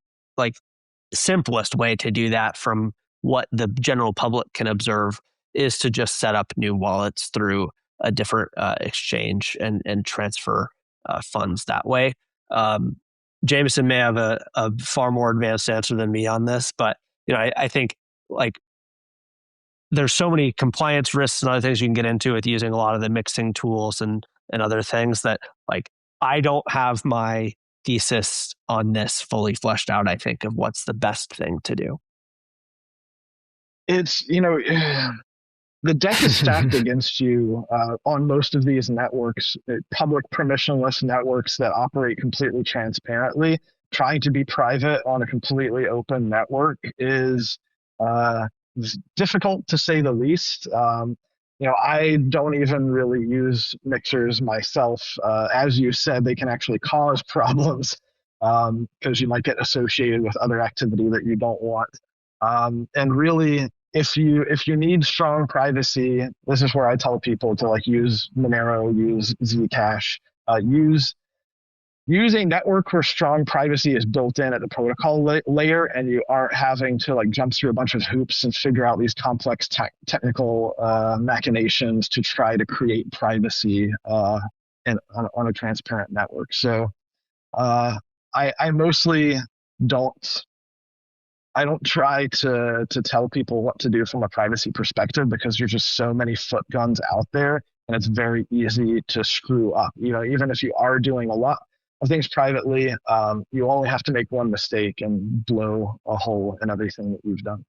simplest way to do that from what the general public can observe is to just set up new wallets through a different exchange and transfer funds that way. Jameson may have a far more advanced answer than me on this, but I think there's so many compliance risks and other things you can get into with using a lot of the mixing tools and other things that I don't have my thesis on this fully fleshed out, I think, of what's the best thing to do. it's, the deck is stacked against you on most of these networks, public permissionless networks that operate completely transparently. Trying to be private on a completely open network is difficult, to say the least. I don't even really use mixers myself. As you said, they can actually cause problems because you might get associated with other activity that you don't want. And really, if you need strong privacy, this is where I tell people to use Monero, use Zcash, use a network where strong privacy is built in at the protocol layer, and you aren't having to jump through a bunch of hoops and figure out these complex technical machinations to try to create privacy on a transparent network. So I mostly don't try to tell people what to do from a privacy perspective, because there's just so many foot guns out there, and it's very easy to screw up. Even if you are doing a lot of things privately, you only have to make one mistake and blow a hole in everything that you've done.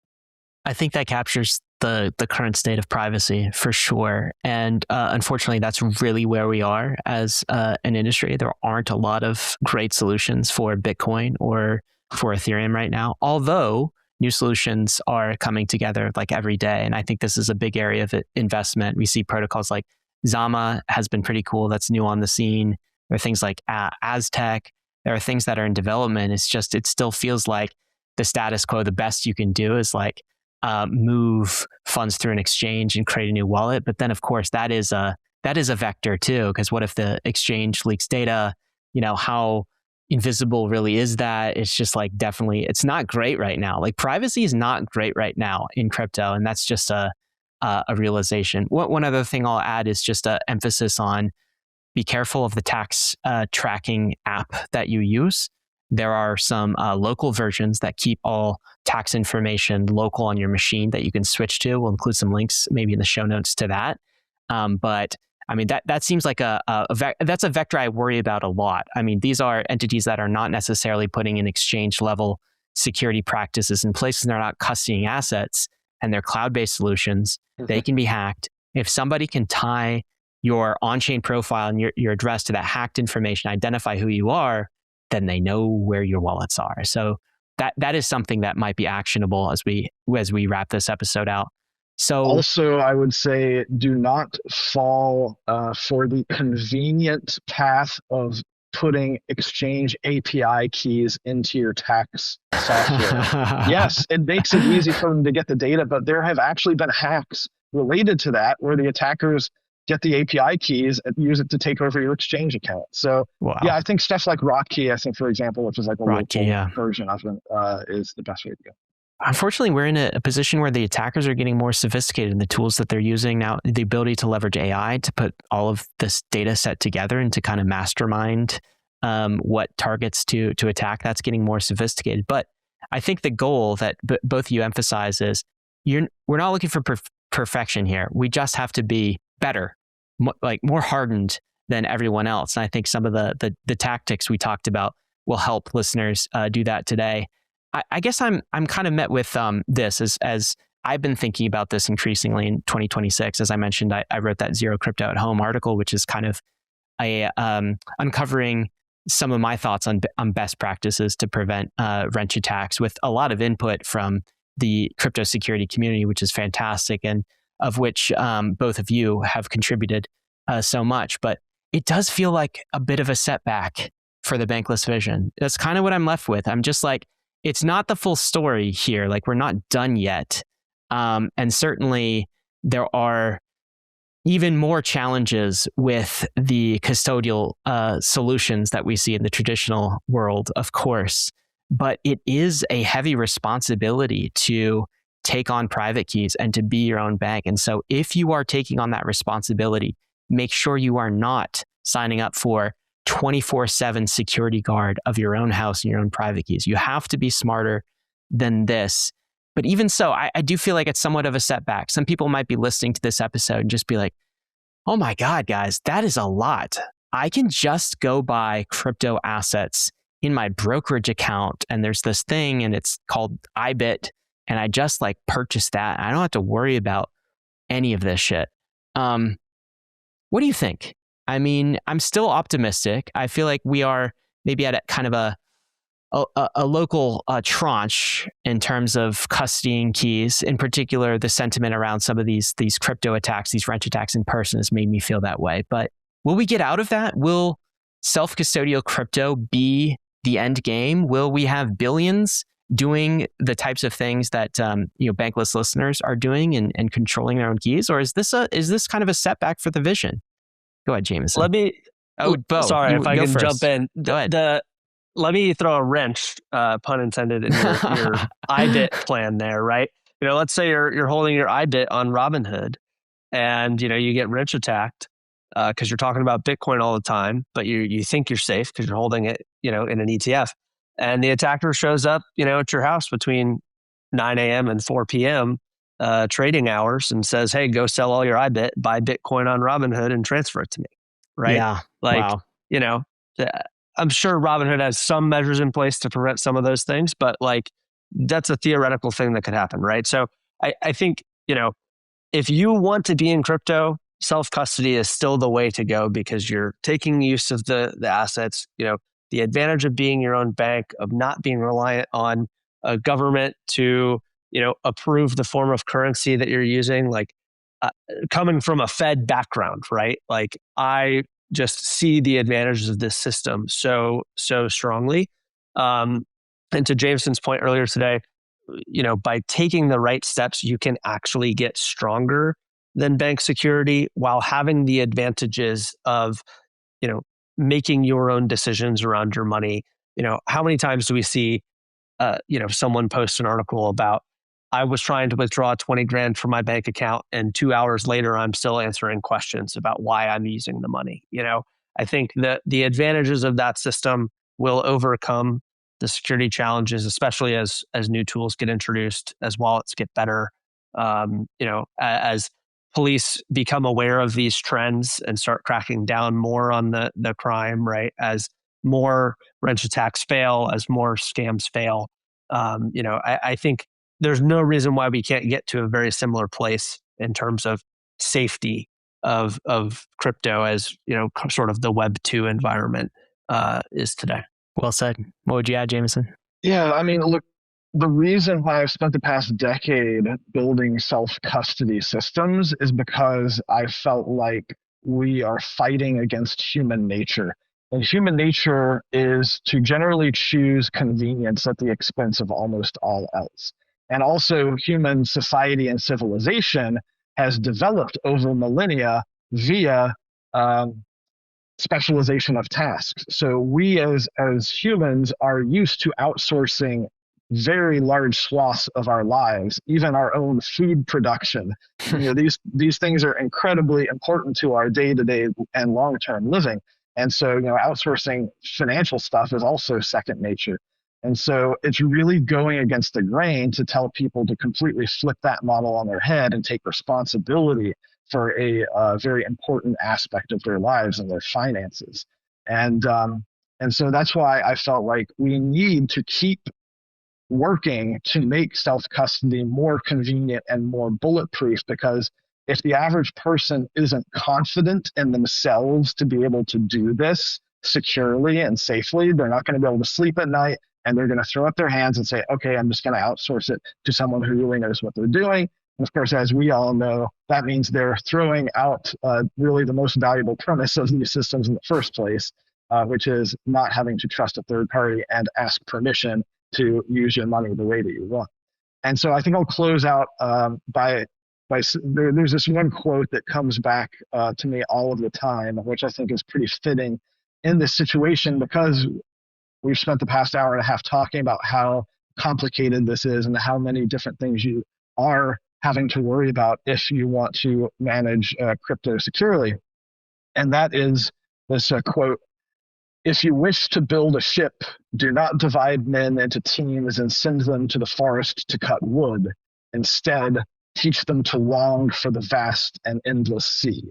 I think that captures the current state of privacy for sure. And unfortunately, that's really where we are as an industry. There aren't a lot of great solutions for Bitcoin or for Ethereum right now, although new solutions are coming together every day. And I think this is a big area of investment. We see protocols like Zama has been pretty cool. That's new on the scene. There are things like Aztec. There are things that are in development. It still feels like the status quo. The best you can do is move funds through an exchange and create a new wallet. But then, of course, that is a vector too, because what if the exchange leaks data? How invisible really is that? It's just definitely, it's not great right now. Privacy is not great right now in crypto, and that's just a realization. One other thing I'll add is just an emphasis on be careful of the tax tracking app that you use. There are some local versions that keep all tax information local on your machine that you can switch to. We'll include some links maybe in the show notes to that. But I mean, that seems like that's a vector I worry about a lot. I mean, these are entities that are not necessarily putting in exchange level security practices in place, and they're not custodying assets, and they're cloud-based solutions. Mm-hmm. They can be hacked. If somebody can tie your on-chain profile and your address to that hacked information, identify who you are, then they know where your wallets are. So that is something that might be actionable as we wrap this episode out. So also, I would say do not fall for the convenient path of putting exchange API keys into your tax software. Yes, it makes it easy for them to get the data, but there have actually been hacks related to that where the attackers get the API keys and use it to take over your exchange account. So yeah, I think stuff like Rotkey, for example, which is a local version of it, is the best way to go. Unfortunately, we're in a position where the attackers are getting more sophisticated in the tools that they're using now. The ability to leverage AI to put all of this data set together and to kind of mastermind what targets to attack, that's getting more sophisticated. But I think the goal that both of you emphasize is we're not looking for perfection here. We just have to be better, more hardened than everyone else. And I think some of the tactics we talked about will help listeners do that today. I guess I'm kind of met with this as I've been thinking about this increasingly in 2026. As I mentioned, I wrote that Zero Crypto at Home article, which is kind of uncovering some of my thoughts on best practices to prevent wrench attacks, with a lot of input from the crypto security community, which is fantastic, and of which both of you have contributed so much. But it does feel like a bit of a setback for the Bankless vision. That's kind of what I'm left with. I'm just it's not the full story here. We're not done yet. And certainly there are even more challenges with the custodial solutions that we see in the traditional world, of course. But it is a heavy responsibility to take on private keys and to be your own bank. And so if you are taking on that responsibility, make sure you are not signing up for 24/7 security guard of your own house and your own private keys. You have to be smarter than this. But even so, I do feel like it's somewhat of a setback. Some people might be listening to this episode and just be like, oh my God, guys, that is a lot. I can just go buy crypto assets in my brokerage account, and there's this thing, and it's called IBIT, and I just like purchase that. I don't have to worry about any of this shit. What do you think? I mean, I'm still optimistic. I feel like we are maybe at a kind of a local tranche in terms of custodying keys. In particular, the sentiment around some of these crypto attacks, these wrench attacks in person has made me feel that way. But will we get out of that? Will self-custodial crypto be the end game? Will we have billions doing the types of things that Bankless listeners are doing and controlling their own keys? Or is this kind of a setback for the vision? Go ahead, Jameson. Beau, sorry, if I can jump in. Go ahead. Let me throw a wrench, pun intended, in your IBIT plan there, right? Let's say you're holding your IBIT on Robinhood, and you get wrench attacked because you're talking about Bitcoin all the time, but you think you're safe because you're holding it, in an ETF, and the attacker shows up, at your house between 9 a.m. and 4 p.m. Trading hours and says, "Hey, go sell all your IBIT, buy Bitcoin on Robinhood, and transfer it to me." Right? Yeah. Wow. I'm sure Robinhood has some measures in place to prevent some of those things, but that's a theoretical thing that could happen, right? So I think, if you want to be in crypto, self-custody is still the way to go because you're taking use of the assets, the advantage of being your own bank, of not being reliant on a government to, approve the form of currency that you're using, coming from a Fed background, right? I just see the advantages of this system so strongly. And to Jameson's point earlier today, by taking the right steps, you can actually get stronger than bank security while having the advantages of, making your own decisions around your money. How many times do we see, someone post an article about, I was trying to withdraw 20 grand from my bank account, and 2 hours later, I'm still answering questions about why I'm using the money. I think that the advantages of that system will overcome the security challenges, especially as new tools get introduced, as wallets get better, as police become aware of these trends and start cracking down more on the crime, right? As more wrench attacks fail, as more scams fail, I think there's no reason why we can't get to a very similar place in terms of safety of crypto as, sort of the Web 2 environment is today. Well said. What would you add, Jameson? Yeah, I mean, look, the reason why I've spent the past decade building self-custody systems is because I felt like we are fighting against human nature. And human nature is to generally choose convenience at the expense of almost all else. And also, human society and civilization has developed over millennia via specialization of tasks. So we as humans are used to outsourcing very large swaths of our lives, even our own food production. These things are incredibly important to our day-to-day and long-term living. And so, outsourcing financial stuff is also second nature. And so it's really going against the grain to tell people to completely flip that model on their head and take responsibility for a very important aspect of their lives and their finances. And so that's why I felt like we need to keep working to make self-custody more convenient and more bulletproof, because if the average person isn't confident in themselves to be able to do this securely and safely, they're not going to be able to sleep at night, and they're going to throw up their hands and say, okay, I'm just going to outsource it to someone who really knows what they're doing. And of course, as we all know, that means they're throwing out really the most valuable premise of these systems in the first place, which is not having to trust a third party and ask permission to use your money the way that you want. And so I think I'll close out there's this one quote that comes back to me all of the time, which I think is pretty fitting in this situation, because we've spent the past hour and a half talking about how complicated this is and how many different things you are having to worry about if you want to manage crypto securely. And that is this quote: "If you wish to build a ship, do not divide men into teams and send them to the forest to cut wood. Instead, teach them to long for the vast and endless sea."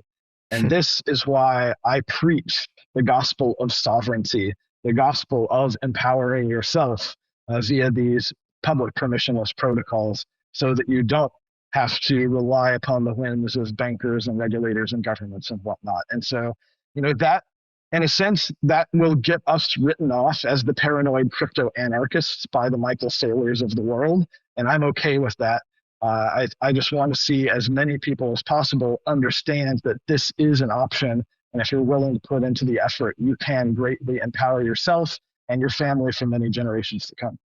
And this is why I preach the gospel of sovereignty, the gospel of empowering yourself via these public permissionless protocols so that you don't have to rely upon the whims of bankers and regulators and governments and whatnot. And so, that, in a sense, that will get us written off as the paranoid crypto anarchists by the Michael Saylors of the world. And I'm okay with that. I just want to see as many people as possible understand that this is an option. And if you're willing to put into the effort, you can greatly empower yourself and your family for many generations to come.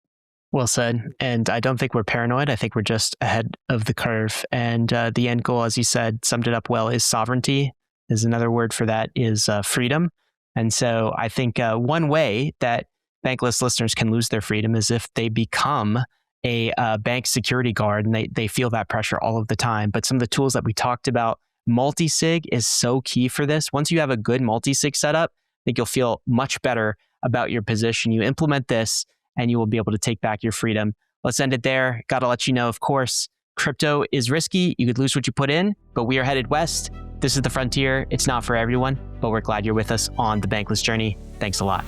Well said. And I don't think we're paranoid. I think we're just ahead of the curve. And the end goal, as you said, summed it up well, is sovereignty. Is another word for that is freedom. And so I think one way that Bankless listeners can lose their freedom is if they become a bank security guard and they feel that pressure all of the time. But some of the tools that we talked about, multisig is so key for this. Once you have a good multisig setup, I think you'll feel much better about your position. You implement this and you will be able to take back your freedom. Let's end it there. Got to let you know, of course, crypto is risky. You could lose what you put in, but we are headed west. This is the frontier. It's not for everyone, but we're glad you're with us on the Bankless journey. Thanks a lot.